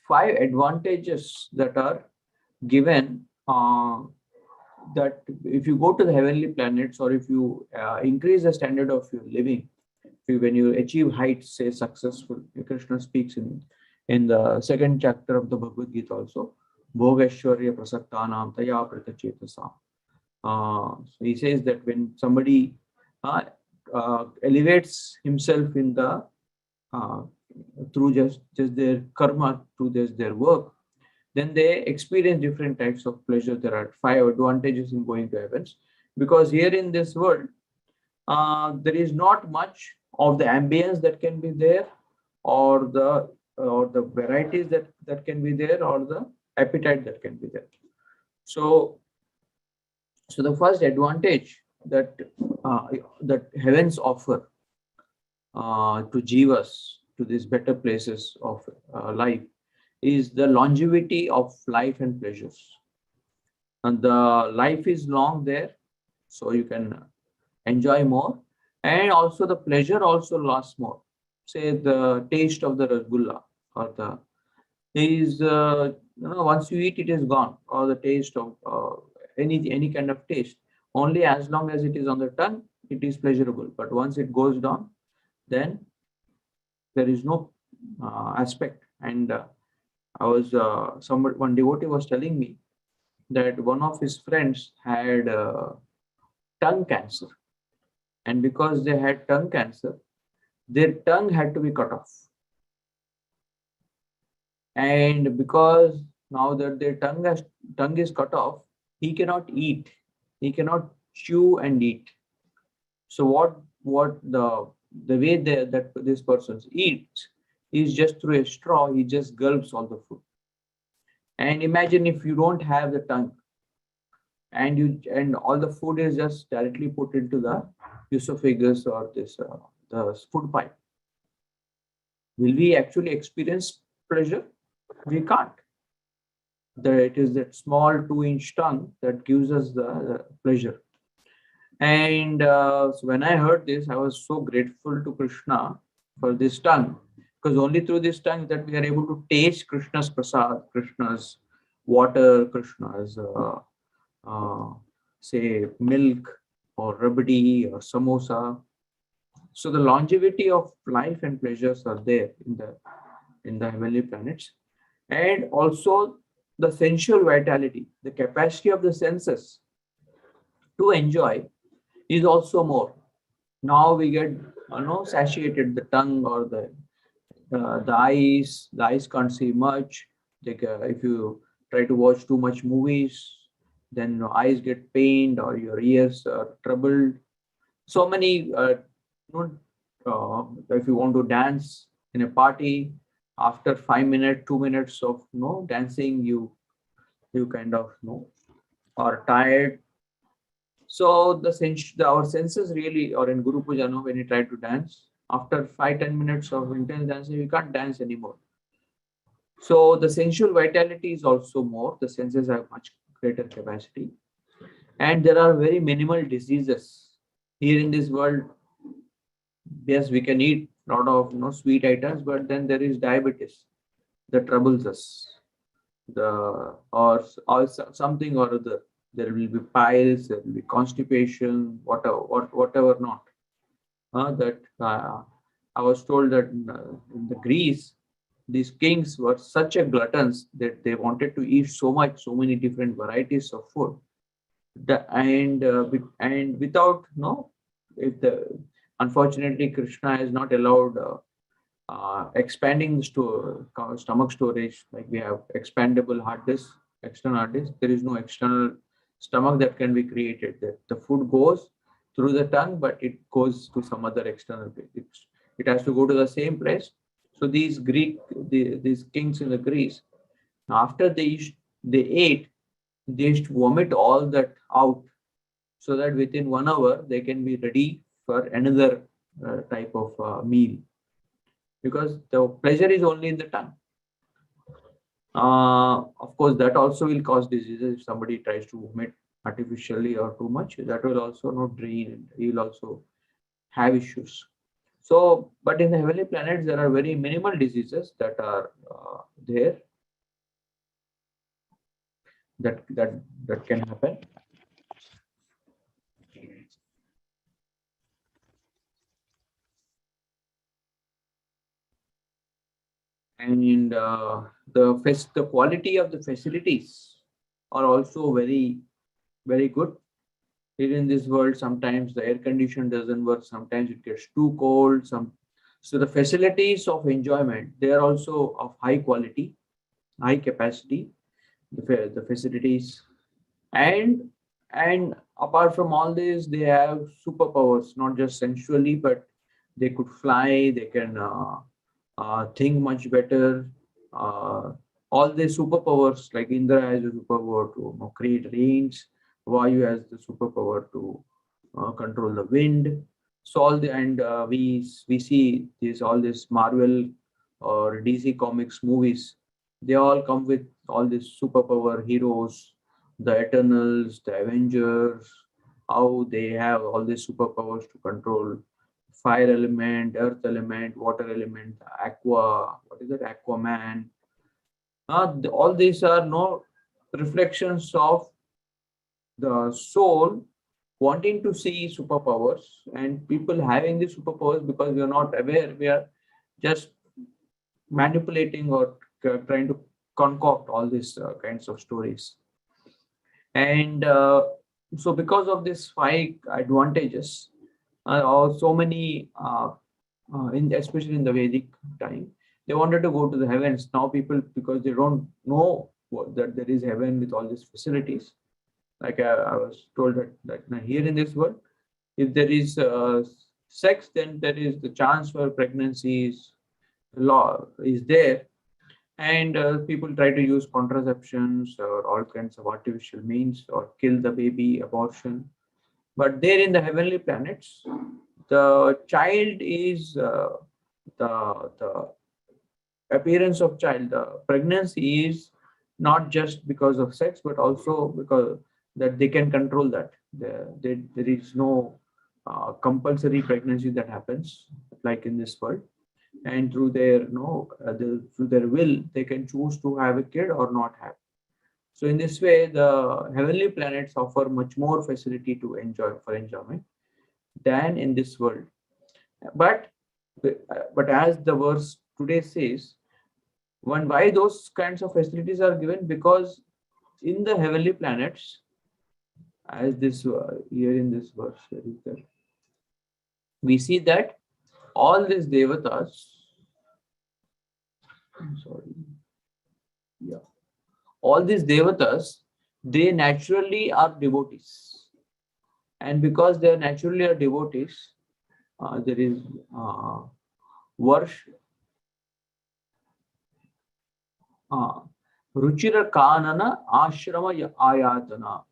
5 advantages that are given, that if you go to the heavenly planets, or if you increase the standard of your living, when you achieve heights, say successful, Krishna speaks in the 2nd chapter of the Bhagavad Gita also, Bhogashwarya prasaktanam taya pratachetasa. So he says that when somebody elevates himself in the through just their karma, through just their work, then they experience different types of pleasure. There are 5 advantages in going to heavens, because here in this world, there is not much of the ambience that can be there, or the varieties that can be there, or the appetite that can be there. So the first advantage that heavens offer to jivas, to these better places of life, is the longevity of life and pleasures. And the life is long there, so you can enjoy more, and also the pleasure also lasts more. Say the taste of the rasgulla, or the is once you eat, it is gone, or the taste of any kind of taste. Only as long as it is on the tongue, it is pleasurable. But once it goes down, then there is no aspect. And I was one devotee was telling me that one of his friends had tongue cancer, and because they had tongue cancer, their tongue had to be cut off. And because now that their tongue is cut off, he cannot eat, he cannot chew and eat. So what the way that this person eats is just through a straw. He just gulps all the food. And imagine if you don't have the tongue, and all the food is just directly put into the esophagus, or this the food pipe. Will we actually experience pleasure? We can't. It is that small 2-inch tongue that gives us the pleasure. And so when I heard this, I was so grateful to Krishna for this tongue, because only through this tongue that we are able to taste Krishna's prasad, Krishna's water, Krishna's say milk, or rabdi, or samosa. So the longevity of life and pleasures are there in the heavenly planets. And also the sensual vitality, the capacity of the senses to enjoy is also more. Now we get satiated, the tongue or the eyes can't see much. Like if you try to watch too much movies, then your eyes get pained or your ears are troubled. So many if you want to dance in a party, after 5 minutes 2 minutes of dancing, you kind of are tired. So our senses really, or in Guru Puja, when you try to dance, after 5-10 minutes of intense dancing, you can't dance anymore. So the sensual vitality is also more. The senses have much greater capacity, and there are very minimal diseases here in this world. Yes, we can eat a lot of sweet items, but then there is diabetes that troubles us. Or something or other. There will be piles, there will be constipation, whatever not. That I was told that in the Greece, these kings were such a gluttons that they wanted to eat so many different varieties of food. And without if the unfortunately Krishna has not allowed expanding the stomach storage, like we have expandable hard disk, external hard disk. There is no external stomach that can be created. The food goes through the tongue, but it goes to some other external place. It has to go to the same place. So these these kings in the Greece, after they ate, they used to vomit all that out, so that within 1 hour they can be ready for another type of meal, because the pleasure is only in the tongue. Of course, that also will cause diseases if somebody tries to vomit artificially or too much. That will also not drain, and he will also have issues. So, but in the heavenly planets, there are very minimal diseases that are there that can happen. And the quality of the facilities are also very good. Here in this world, sometimes the air condition doesn't work, sometimes it gets too cold. So the facilities of enjoyment, they are also of high quality, high capacity, the facilities. And apart from all this, they have superpowers, not just sensually, but they could fly, they can think much better. All the superpowers, like Indra has a superpower to create rains, Vayu has the superpower to control the wind. So we see all this Marvel or DC Comics movies. They all come with all these superpower heroes, the Eternals, the Avengers, how they have all these superpowers to control fire element, earth element, water element, aqua, what is it, Aquaman. All these are no reflections of the soul wanting to see superpowers, and people having these superpowers because we are not aware. We are just manipulating or trying to concoct all these kinds of stories. And so because of these 5 advantages, or so many especially in the Vedic time, they wanted to go to the heavens. Now people, because they don't know that there is heaven with all these facilities, like I was told that here in this world, if there is sex, then there is the chance for pregnancies law is there. And people try to use contraceptions or all kinds of artificial means or kill the baby, abortion. But there in the heavenly planets, the child is the appearance of child. The pregnancy is not just because of sex, but also because that they can control that. There is no compulsory pregnancy that happens like in this world. And through their through their will, they can choose to have a kid or not have. So in this way, the heavenly planets offer much more facility to enjoyment than in this world. But as the verse today says, Why those kinds of facilities are given? Because in the heavenly planets, as this here in this verse, where is that? We see that all these devatas, I'm sorry, yeah, all these devatas, they naturally are devotees, and because they naturally are devotees, there is worship. Ruchira Kanana Ashrama Ayatana.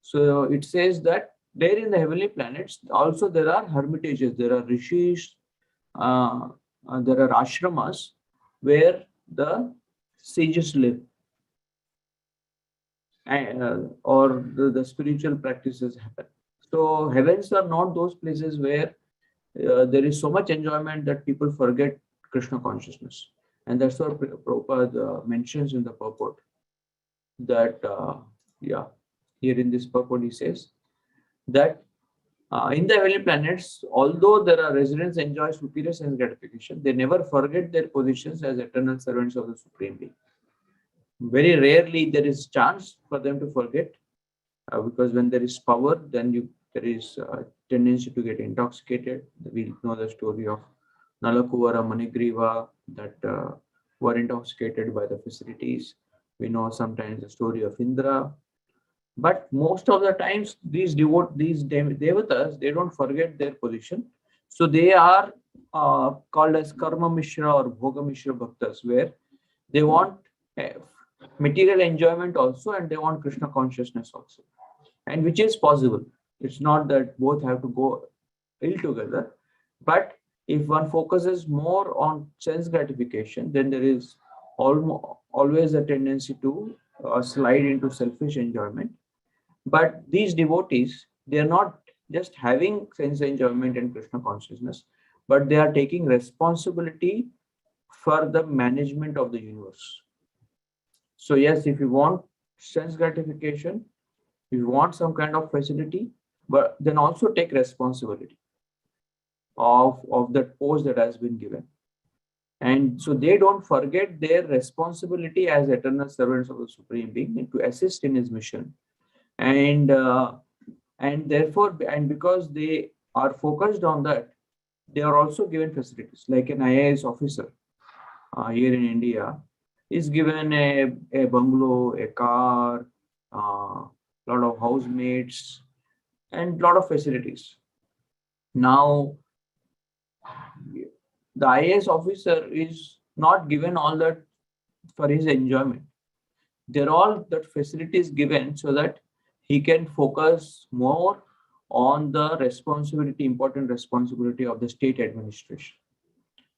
So it says that there in the heavenly planets also there are hermitages, there are rishis, there are ashramas where the sages live, or the spiritual practices happen. So heavens are not those places where there is so much enjoyment that people forget Krishna consciousness. And that's what Prabhupada mentions in the purport, that here in this purport he says that in the heavenly planets, although there are residents enjoy superior sense gratification, they never forget their positions as eternal servants of the Supreme Being. Very rarely there is chance for them to forget, because when there is power, then there is a tendency to get intoxicated. We know the story of Nalakuvara, Manigriva, that were intoxicated by the facilities. We know sometimes the story of Indra. But most of the times, these devatas, they don't forget their position. So they are called as Karma Mishra or Bhoga Mishra Bhaktas, where they want material enjoyment also, and they want Krishna consciousness also. And which is possible. It's not that both have to go ill together, but if one focuses more on sense gratification, then there is always a tendency to slide into selfish enjoyment. But these devotees, they are not just having sense enjoyment and Krishna consciousness, but they are taking responsibility for the management of the universe. So yes, if you want sense gratification, if you want some kind of facility, but then also take responsibility of that post that has been given. And so they don't forget their responsibility as eternal servants of the Supreme Being and to assist in his mission. And therefore, and because they are focused on that, they are also given facilities. Like an IAS officer here in India is given a bungalow, a car, lot of housemates, and lot of facilities. Now, the IAS officer is not given all that for his enjoyment. They're all that facilities given so that he can focus more on the responsibility, important responsibility of the state administration.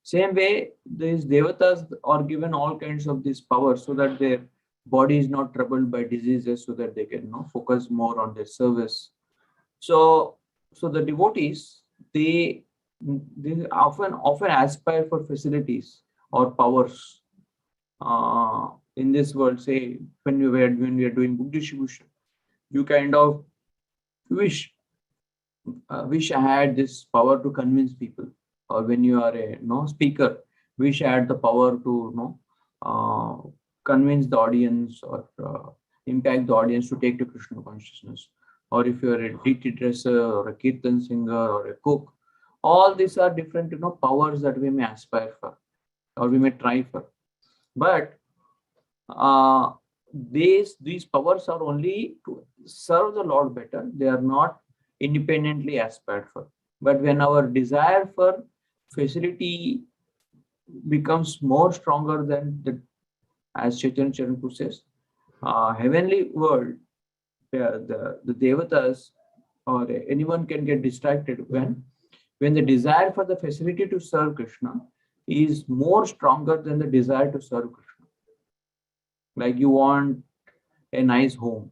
Same way, these devatas are given all kinds of these powers so that their body is not troubled by diseases, so that they can focus more on their service. So the devotees, they often aspire for facilities or powers in this world. Say when we are doing book distribution, you kind of wish I had this power to convince people, or when you are a speaker, wish I had the power to convince the audience or impact the audience to take to Krishna consciousness. Or if you are a DT dresser or a kirtan singer or a cook, all these are different powers that we may aspire for or we may try for. But these powers are only to serve the Lord better. They are not independently aspired for. But when our desire for facility becomes more stronger than as Chaitanya Charitamrita says, heavenly world, the devatas or anyone can get distracted when the desire for the facility to serve Krishna is more stronger than the desire to serve Krishna. Like you want a nice home.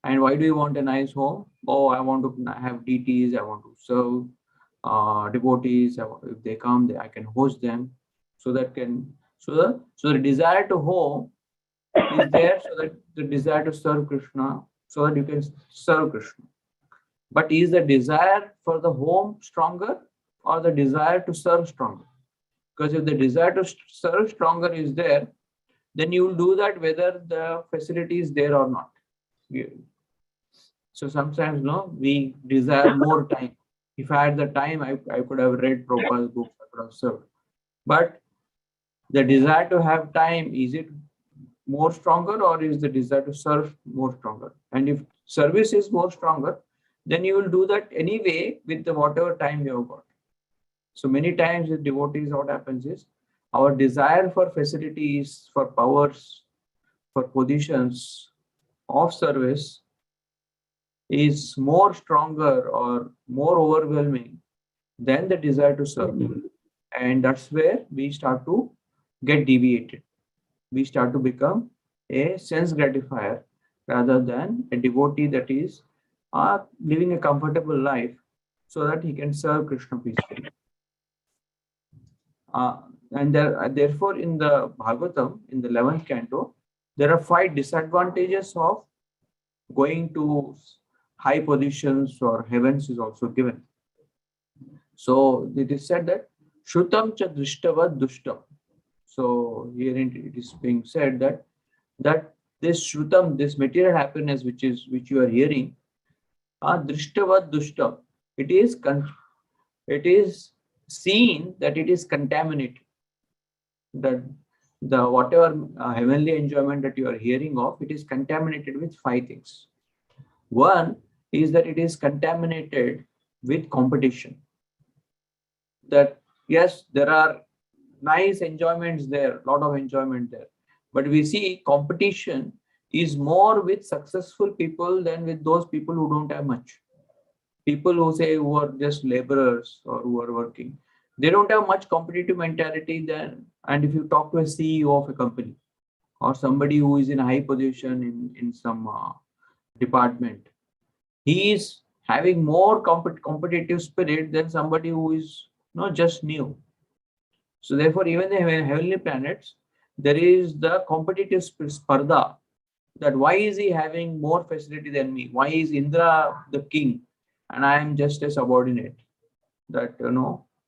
And why do you want a nice home? Oh, I want to have DTs, I want to serve devotees. If they come, I can host them. So the desire to home is there, so that the desire to serve Krishna, so that you can serve Krishna. But is the desire for the home stronger or the desire to serve stronger? Because if the desire to serve stronger is there, then you will do that whether the facility is there or not. So sometimes, we desire more time. If I had the time, I could have read Prabhupada's books, I could have served. But the desire to have time, is it more stronger, or is the desire to serve more stronger? And if service is more stronger, then you will do that anyway with the whatever time you have got. So many times with devotees, what happens is our desire for facilities, for powers, for positions of service is more stronger or more overwhelming than the desire to serve. And that's where we start to get deviated. We start to become a sense gratifier rather than a devotee that is living a comfortable life so that he can serve Krishna peacefully. Therefore, in the Bhagavatam, in the 11th canto, there are 5 disadvantages of going to high positions or heavens is also given. So it is said that Shrutam cha drishtavad dushtam. So here it is being said that this Shrutam, this material happiness which you are hearing, drishtavad dushtam, it is seen that it is contaminated. That the whatever heavenly enjoyment that you are hearing of, it is contaminated with 5 things. One is that it is contaminated with competition. That yes, there are nice enjoyments there, lot of enjoyment there, but we see competition is more with successful people than with those people who don't have much. People who are just laborers or who are working, they don't have much competitive mentality then. And if you talk to a CEO of a company or somebody who is in a high position in some department, he is having more competitive spirit than somebody who is not just new. So therefore, even the heavenly planets, there is the competitive spardha, that why is he having more facility than me? Why is Indra the king and I am just a subordinate? That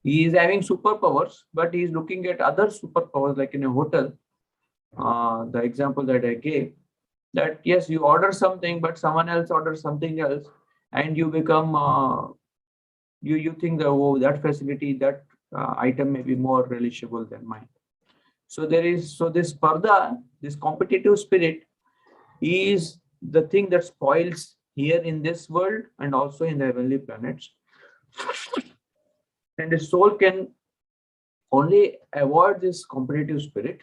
he is having superpowers, but he is looking at other superpowers, like in a hotel. The example that I gave, that yes, you order something, but someone else orders something else, and you become you think that that facility, that item may be more relishable than mine. So this spardha, this competitive spirit, is the thing that spoils here in this world and also in the heavenly planets. And the soul can only avoid this competitive spirit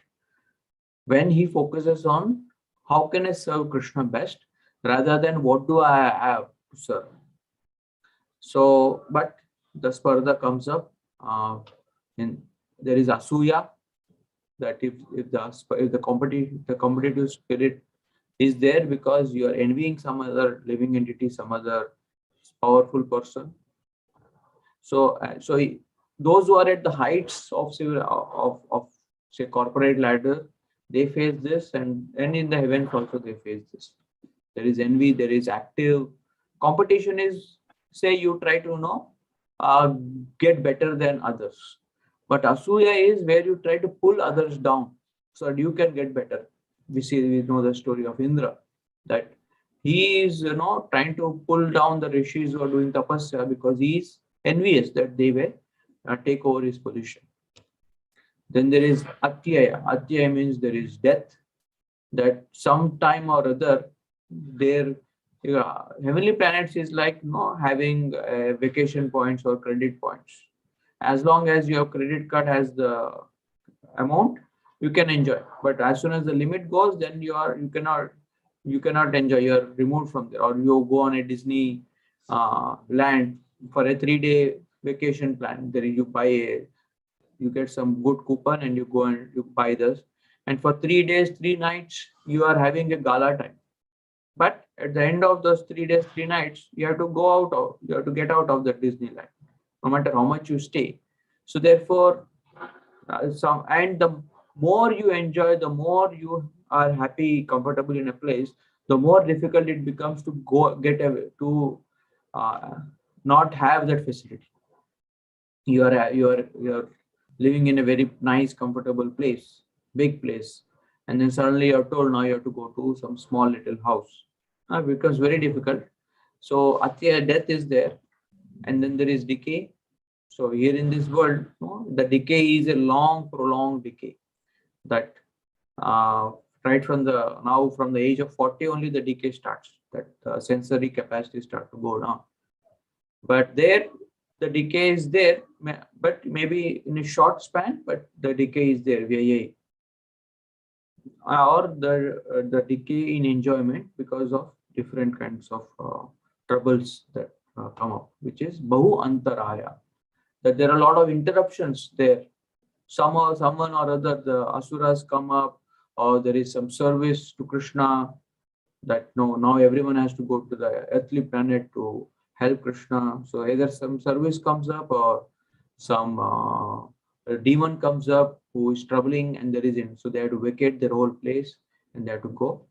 when he focuses on how can I serve Krishna best rather than what do I have to serve. So, but the spardha comes up, and there is asuya, that if the competitive spirit is there because you are envying some other living entity, some other powerful person. So those who are at the heights of say corporate ladder, they face this, and in the heavens also they face this. There is envy, there is active competition. Is say you try to get better than others, but asuya is where you try to pull others down so that you can get better. We know the story of Indra, that he is trying to pull down the rishis who are doing tapasya because he is envious that they will take over his position. Then there is atyaya. Atyaya means there is death, that sometime or other their heavenly planets is like having vacation points or credit points. As long as your credit card has the amount, you can enjoy, but as soon as the limit goes, then you cannot enjoy. You are removed from there. Or you go on a Disney land for a 3-day vacation plan. There you get some good coupon and you go and you buy this, and for 3 days 3 nights you are having a gala time. But at the end of those 3 days 3 nights, you have to get out of the Disneyland, no matter how much you stay. So therefore, the more you enjoy, the more you are happy, comfortable in a place, the more difficult it becomes to get away, to not have that facility. You are living in a very nice, comfortable place, big place, and then suddenly you're told now you have to go to some small little house. It becomes very difficult. So death is there, and then there is decay. So here in this world, the decay is a long, prolonged decay. That right from the age of 40 only the decay starts. That sensory capacity start to go down. But there, the decay is there, but maybe in a short span. But the decay is there. Or the decay in enjoyment because of different kinds of troubles that come up, which is Bahu Antaraya. That there are a lot of interruptions there. Someone or other, the asuras come up, or there is some service to Krishna, that no, now everyone has to go to the earthly planet to help Krishna. So either some service comes up, or some a demon comes up who is troubling, and there isn't. So they have to vacate their whole place and they have to go.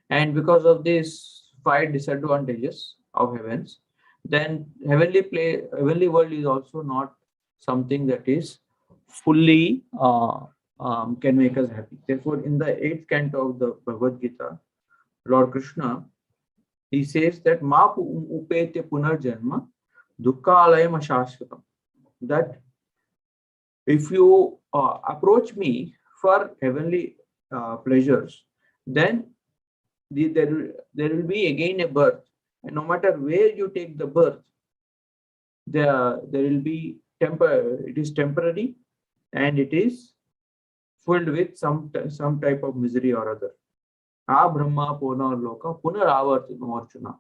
And because of these 5 disadvantages of heavens, then heavenly world is also not something that is fully can make us happy. Therefore, in the 8th canto of the Bhagavad Gita, Lord Krishna, he says that Ma upete punarjanma dukkhalayam ashashvatam. That if you approach me for heavenly pleasures, then there will be again a birth, and no matter where you take the birth, there will be it is temporary, and it is filled with some type of misery or other. A brahma punarloka punaravartino arjuna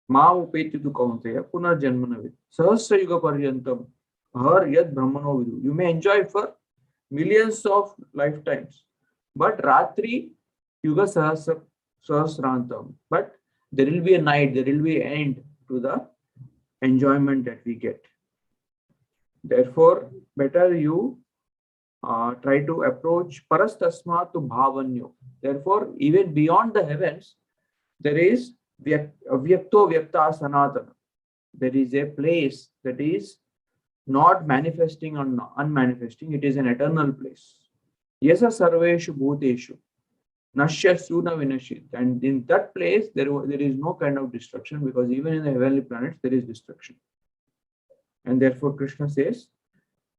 ma upeti tu kaunteya punarjanmana vid sahasra yuga paryantam har yad brahmano vidu. You may enjoy for millions of lifetimes, but ratri yuga sahasrantam, but there will be a night, there will be an end to the enjoyment that we get. Therefore, better you try to approach parastasmatu bhavanyo. Therefore, even beyond the heavens, there is vyakto vyakta sanatana. There is a place that is not manifesting or unmanifesting. It is an eternal place. Yasa sarveshu bhuteshu nashyasyu na vinashit. And in that place, there is no kind of destruction, because even in the heavenly planets, there is destruction. And therefore, Krishna says,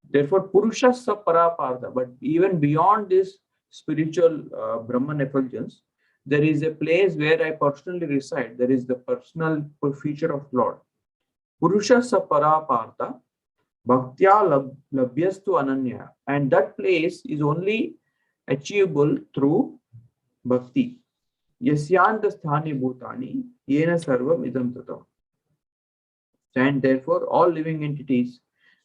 therefore, Purushasya Parapartha. But even beyond this spiritual Brahman effulgence, there is a place where I personally reside. There is the personal feature of Lord. Purushasya Parapartha Bhaktya Labhyastu Ananya. And that place is only achievable through bhakti. Yasyanta sthani bhutani yena sarvam idam tatam. And therefore, all living entities,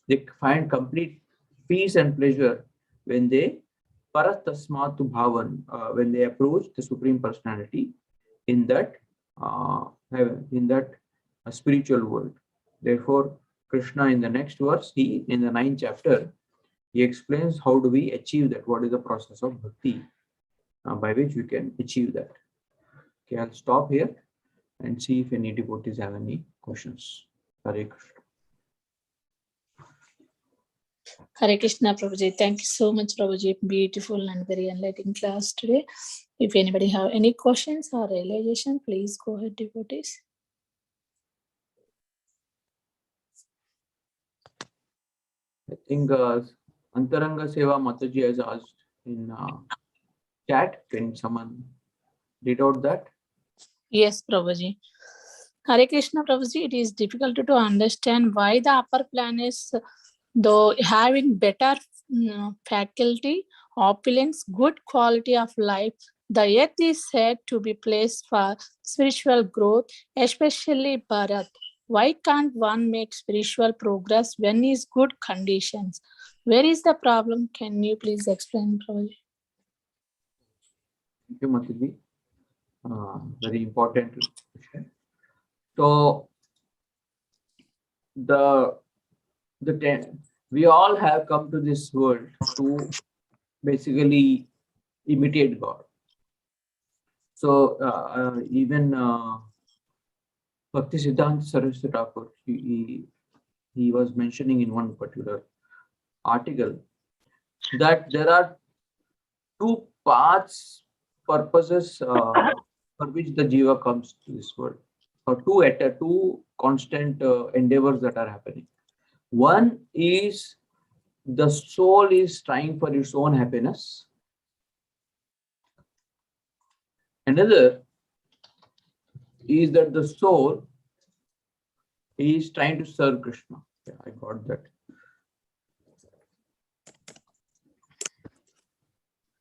they find complete peace and pleasure when they parastasmatu bhavan, when they approach the Supreme Personality in that heaven, in that spiritual world. Therefore, Krishna in the next verse, in the 9th chapter, he explains how do we achieve that, what is the process of bhakti by which we can achieve that. Okay, I'll stop here and see if any devotees have any questions. Hare Krishna. Hare Krishna, Prabhuji. Thank you so much, Prabhuji. Beautiful and very enlightening class today. If anybody have any questions or realization, please go ahead, devotees. I think Antaranga Seva Mataji has asked in chat. Can someone read out that? Yes, Prabhuji. Hare Krishna, Prabhuji. It is difficult to understand why the upper planets, though having better faculty, opulence, good quality of life, the earth is said to be placed for spiritual growth, especially Bharat. Why can't one make spiritual progress when is good conditions? Where is the problem? Can you please explain, Prabhuji? Thank you, Mataji. Very important question. So we all have come to this world to basically imitate God. So even Bhakti Siddhanta Saraswati Thakur, he was mentioning in one particular article that there are two paths, purposes for which the jiva comes to this world, or two constant endeavors that are happening. One is the soul is trying for its own happiness. Another is that the soul is trying to serve Krishna. Yeah, I got that.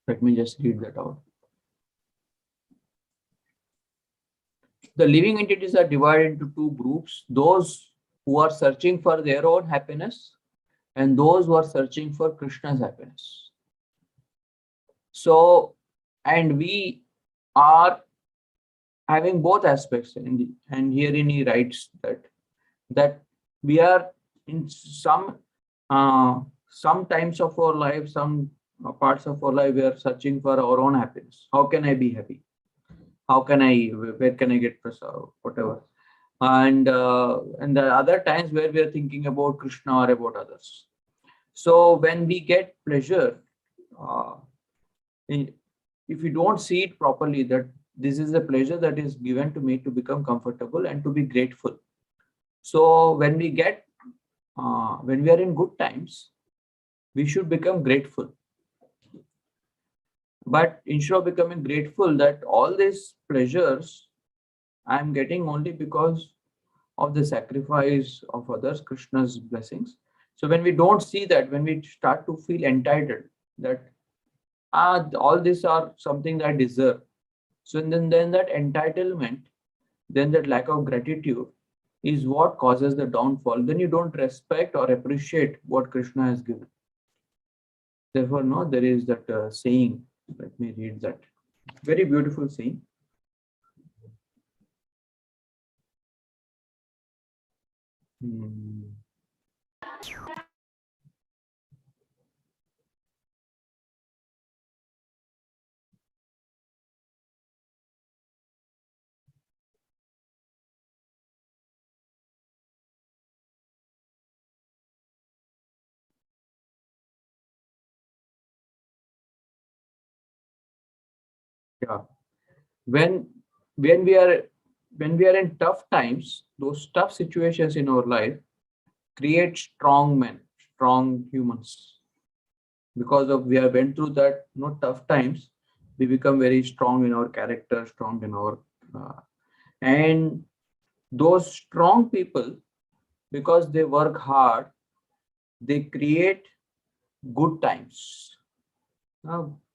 Let me just read that out. The living entities are divided into two groups: those who are searching for their own happiness and those who are searching for Krishna's happiness. So, and we are having both aspects, and herein he writes that we are in some times of our life, some parts of our life, we are searching for our own happiness. How can I be happy? How can I, where can I get whatever? And the other times where we are thinking about Krishna or about others. So when we get pleasure, if you don't see it properly, that this is a pleasure that is given to me to become comfortable and to be grateful. So when we get, when we are in good times, we should become grateful. But instead of becoming grateful that all these pleasures I'm getting only because of the sacrifice of others, Krishna's blessings. So when we don't see that, when we start to feel entitled, that all these are something that I deserve. So then that entitlement, then that lack of gratitude is what causes the downfall. Then you don't respect or appreciate what Krishna has given. Therefore, no, there is that saying. Let me read that. Very beautiful saying. Yeah. When we are in tough times, those tough situations in our life create strong men, strong humans. Because of we have went through that tough times, we become very strong in our character, strong in our and those strong people, because they work hard, they create good times,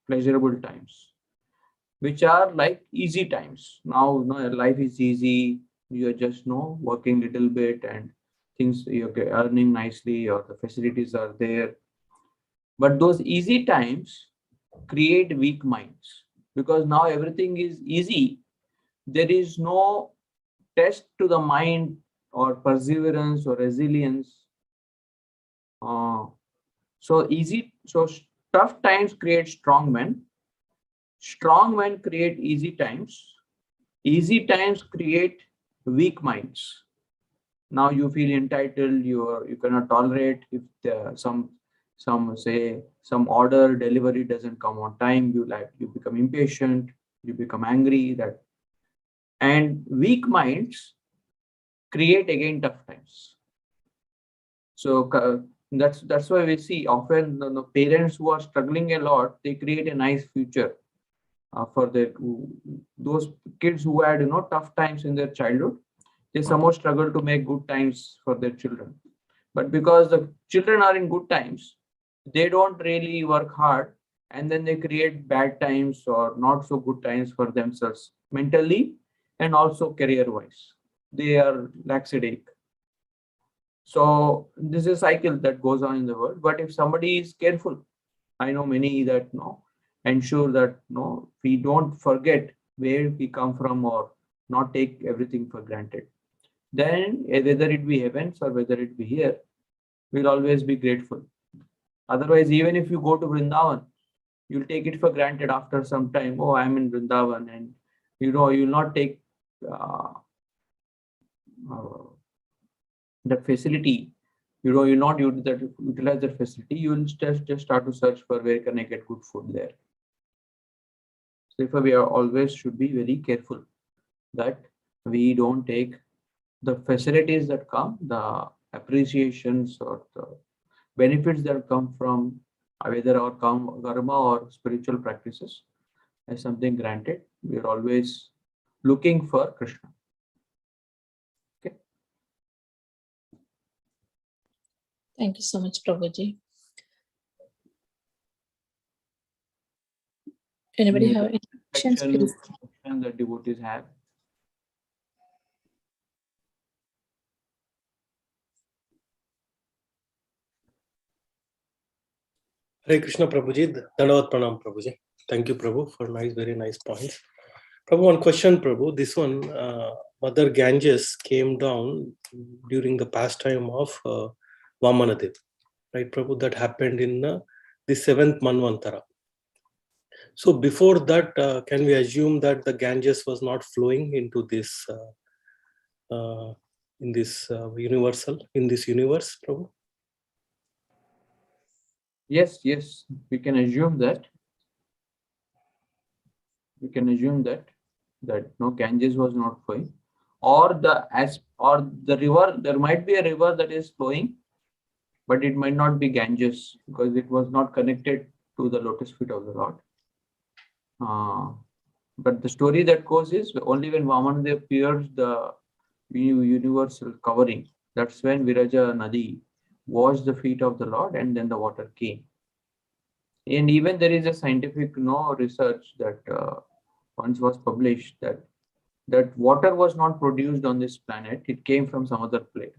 pleasurable times, which are like easy times. Now life is easy, you are just working little bit and things, you're earning nicely or the facilities are there. But those easy times create weak minds, because now everything is easy. There is no test to the mind or perseverance or resilience. So tough times create strong men. Strong men create easy times. Easy times create weak minds. Now you feel entitled. You cannot tolerate if some order delivery doesn't come on time. You become impatient. You become angry. And weak minds create again tough times. So that's why we see often the parents who are struggling a lot, they create a nice future for those kids who had tough times in their childhood. They somehow struggle to make good times for their children. But because the children are in good times, they don't really work hard, and then they create bad times or not so good times for themselves mentally and also career-wise. They are lackadaisical. So this is a cycle that goes on in the world. But if somebody is careful, I know many that ensure that we don't forget where we come from or not take everything for granted. Then whether it be heavens or whether it be here, we'll always be grateful. Otherwise, even if you go to Vrindavan, you'll take it for granted after some time. Oh, I'm in Vrindavan, and you'll not take that facility you'll not utilize that facility. You will just start to search for where can I get good food there. So therefore, we are always should be very careful that we don't take the facilities that come, the appreciations or the benefits that come from whether our karma or spiritual practices as something granted. We are always looking for Krishna. Okay. Thank you so much, Prabhuji. Anybody have any questions? Please. That devotees have? Hare Krishna, Prabhuji. Dandavat Pranam, Prabhuji. Thank you, Prabhu, for very nice points. Prabhu, one question, Prabhu. This one, Mother Ganges came down during the pastime of Vamanadev, right, Prabhu? That happened in the 7th Manvantara. So before that, can we assume that the Ganges was not flowing into this, in this universe, Prabhu? Yes, we can assume that. We can assume that no, Ganges was not flowing, or the river. There might be a river that is flowing, but it might not be Ganges because it was not connected to the lotus feet of the Lord. But the story that goes is only when Vamanadev pierced the universal covering, that's when Viraja Nadi washed the feet of the Lord, and then the water came. And even there is a scientific research that once was published that water was not produced on this planet. It came from some other planet.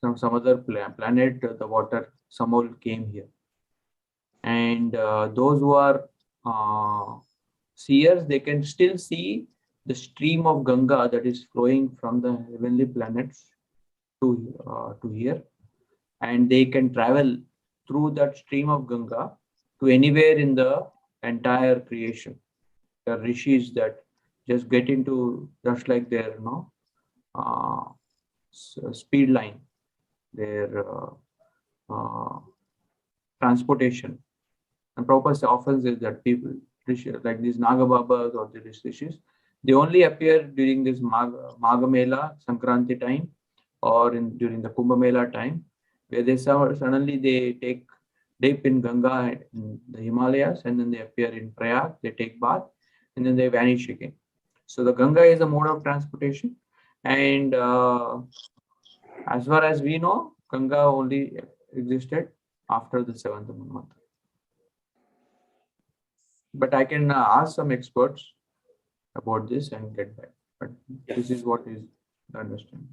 From some other planet, the water somehow came here. And those who are seers, they can still see the stream of Ganga that is flowing from the heavenly planets to here, and they can travel through that stream of Ganga to anywhere in the entire creation. There are rishis that just get into just like their speed line, their transportation. And Prabhupada often says that people like these Nagababas or the rishis, they only appear during this Magamela, Sankranti time, or during the Kumbh Mela time, where they suddenly they take dip in Ganga in the Himalayas, and then they appear in Prayag, they take bath, and then they vanish again. So the Ganga is a mode of transportation, and as far as we know, Ganga only existed after the 7th month. But I can ask some experts about this and get back. But this is what is the understanding.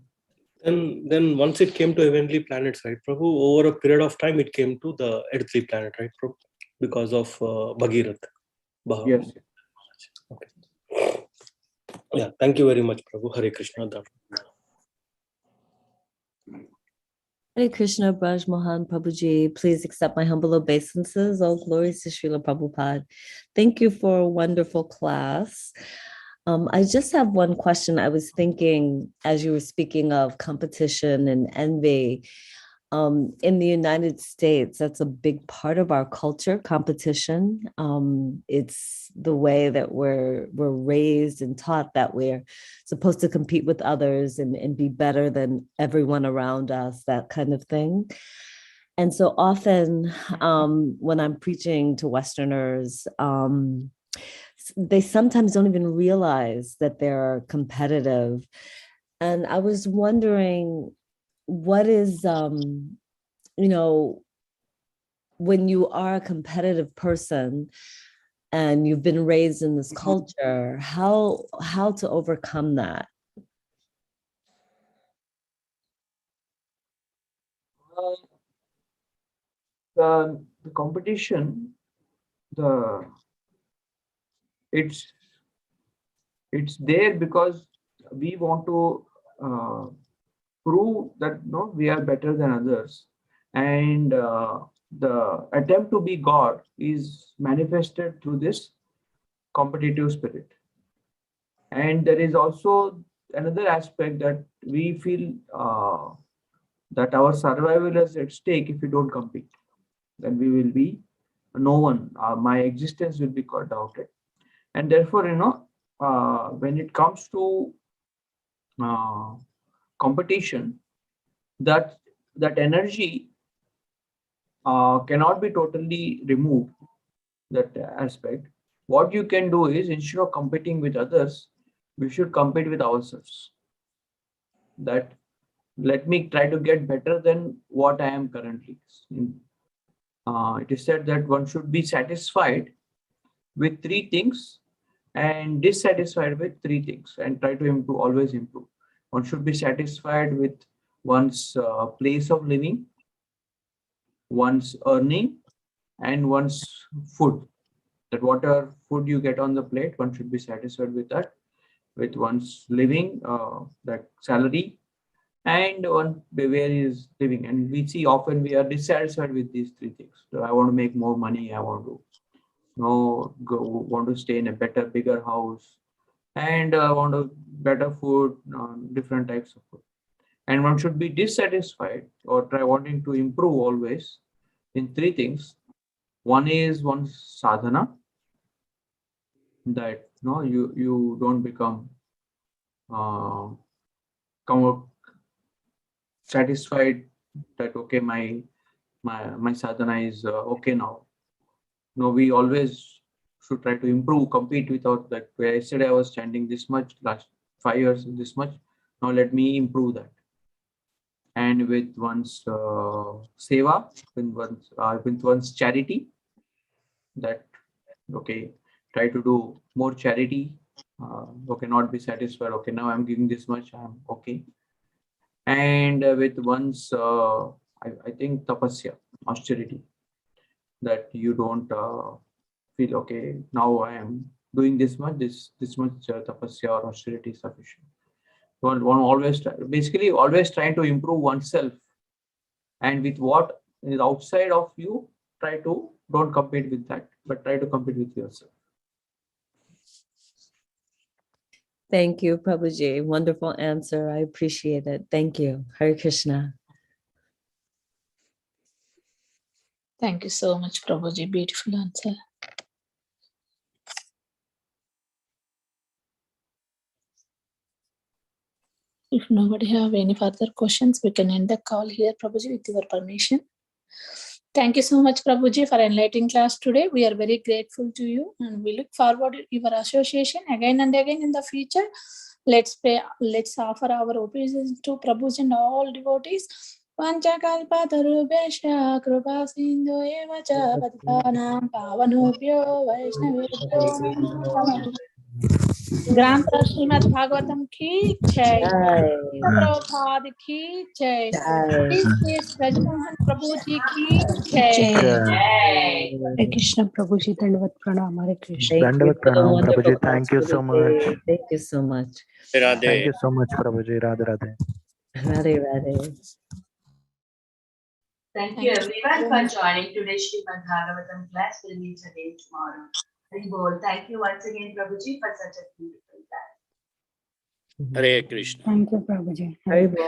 And then once it came to heavenly planets, right, Prabhu, over a period of time, it came to the earthly planet, right, Prabhu, because of Bhagirath. Yes. Okay. Yeah, thank you very much, Prabhu. Hare Krishna. Hare Krishna, BrajaMohan Prabhuji. Please accept my humble obeisances. All glories to Srila Prabhupada. Thank you for a wonderful class. I just have one question. I was thinking, as you were speaking of competition and envy, in the United States, that's a big part of our culture, competition. It's the way that we're raised and taught that we're supposed to compete with others and be better than everyone around us, that kind of thing. And so often when I'm preaching to Westerners, they sometimes don't even realize that they're competitive. And I was wondering, what is, when you are a competitive person and you've been raised in this culture, how to overcome that? The competition, it's there because we want to prove that we are better than others, and the attempt to be God is manifested through this competitive spirit. And there is also another aspect that we feel that our survival is at stake if we don't compete. Then we will be no one. My existence will be doubted, and therefore, when it comes to competition, that energy cannot be totally removed. That aspect. What you can do is, instead of competing with others, we should compete with ourselves. That let me try to get better than what I am currently. It is said that one should be satisfied with 3 things and dissatisfied with 3 things, and try to improve, always improve. One should be satisfied with one's place of living, one's earning, and one's food. That whatever food you get on the plate, one should be satisfied with that, with one's living, that salary, and one where he is living. And we see often we are dissatisfied with these 3 things. So I want to make more money, I want to want to stay in a better, bigger house, and want to better food, different types of food. And one should be dissatisfied or try wanting to improve always in 3 things. One is one's sadhana, that you don't become satisfied that okay, my sadhana is okay now. No, we always should try to improve, compete without that. Where yesterday I was chanting this much, last 5 years this much. Now let me improve that. And with one's seva, with one's charity, that okay, try to do more charity. Okay, not be satisfied. Okay, now I'm giving this much, I'm okay. And with one's, I think tapasya, austerity, that you don't feel okay, now I am doing this much, this much tapasya or austerity is sufficient. One always basically always trying to improve oneself, and with what is outside of you, try to don't compete with that, but try to compete with yourself. Thank you, Prabhuji. Wonderful answer. I appreciate it. Thank you. Hare Krishna. Thank you so much, Prabhuji. Beautiful answer. If nobody have any further questions, we can end the call here, Prabhuji, with your permission. Thank you so much, Prabhuji, for enlightening class today. We are very grateful to you, and we look forward to your association again and again in the future. Let's offer our obeisance to Prabhuji and all devotees. Panchakalpatarubhesha kripa sindhu eva cha patitanam pavanobhyo vaishnavebhyo. ग्रांथ Shrimad Bhagavatam की जय, प्रभुपाद की जय, ब्रजमोहन प्रभु जी की जय। हरे कृष्ण प्रभु जी, दंडवत प्रणाम। हरे Krishna. Thank you. Prabhuji. Thank you so much. Thank you so much. Thank you so much, Prabhuji. Radhe Radhe. Radhe Radhe. Thank you everyone for joining today's Srimad Bhagavatam class. We'll meet again tomorrow. Haribol. Thank you once again, Prabhuji, for such a beautiful class. Hare Krishna. Thank you, Prabhuji. Haribol.